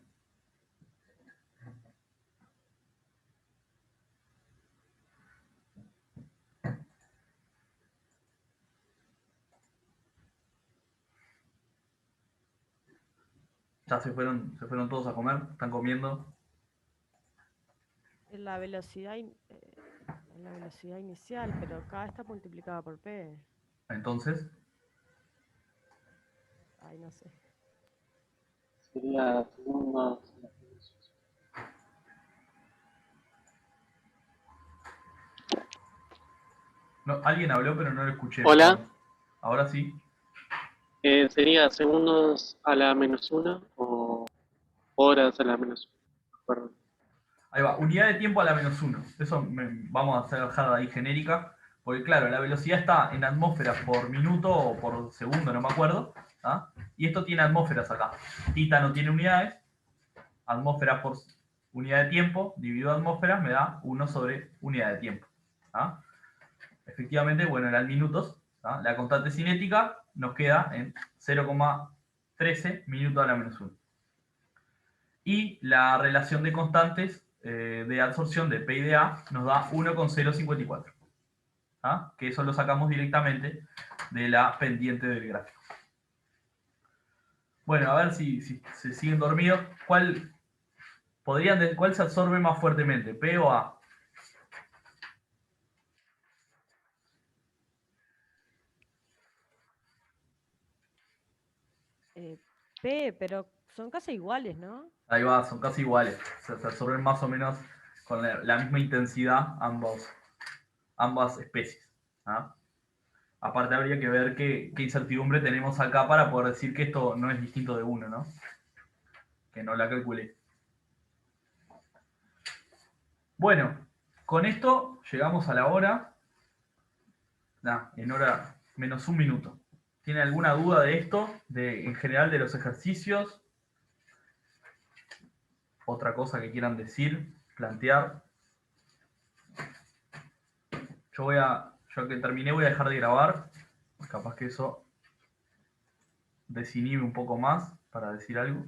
Ya se fueron todos a comer, están comiendo. En la velocidad, en la velocidad inicial, pero acá está multiplicada por P. Entonces, Ay, no sé. Sería segundos. no, alguien habló pero no lo escuché. Hola. Perdón. Ahora sí. Sería segundos a la -1 o horas a la -1. No acuerdo. Ahí va, unidad de tiempo a la -1. Eso vamos a dejar ahí genérica, porque claro, la velocidad está en atmósferas por minuto o por segundo, no me acuerdo. ¿Ah? Y esto tiene atmósferas acá. Tita no tiene unidades. Atmósferas por unidad de tiempo, dividido atmósferas, me da 1 sobre unidad de tiempo. ¿Ah? Efectivamente, bueno, eran minutos. ¿Ah? La constante cinética nos queda en 0,13 minutos a la -1. Y la relación de constantes de absorción de P y de A nos da 1,054. ¿Ah? Que eso lo sacamos directamente de la pendiente del gráfico. Bueno, a ver si se siguen dormidos. ¿Cuál se absorbe más fuertemente, P o A? P, pero son casi iguales, ¿no? Ahí va, son casi iguales. Se absorben más o menos con la misma intensidad ambas especies. ¿Ah? Aparte habría que ver qué incertidumbre tenemos acá para poder decir que esto no es distinto de 1, ¿no? Que no la calculé. Bueno, con esto llegamos a la hora. En hora menos 1 minuto. ¿Tiene alguna duda de esto? En general de los ejercicios. Otra cosa que quieran decir, plantear. Yo que terminé voy a dejar de grabar. Capaz que eso desinhibe un poco más para decir algo.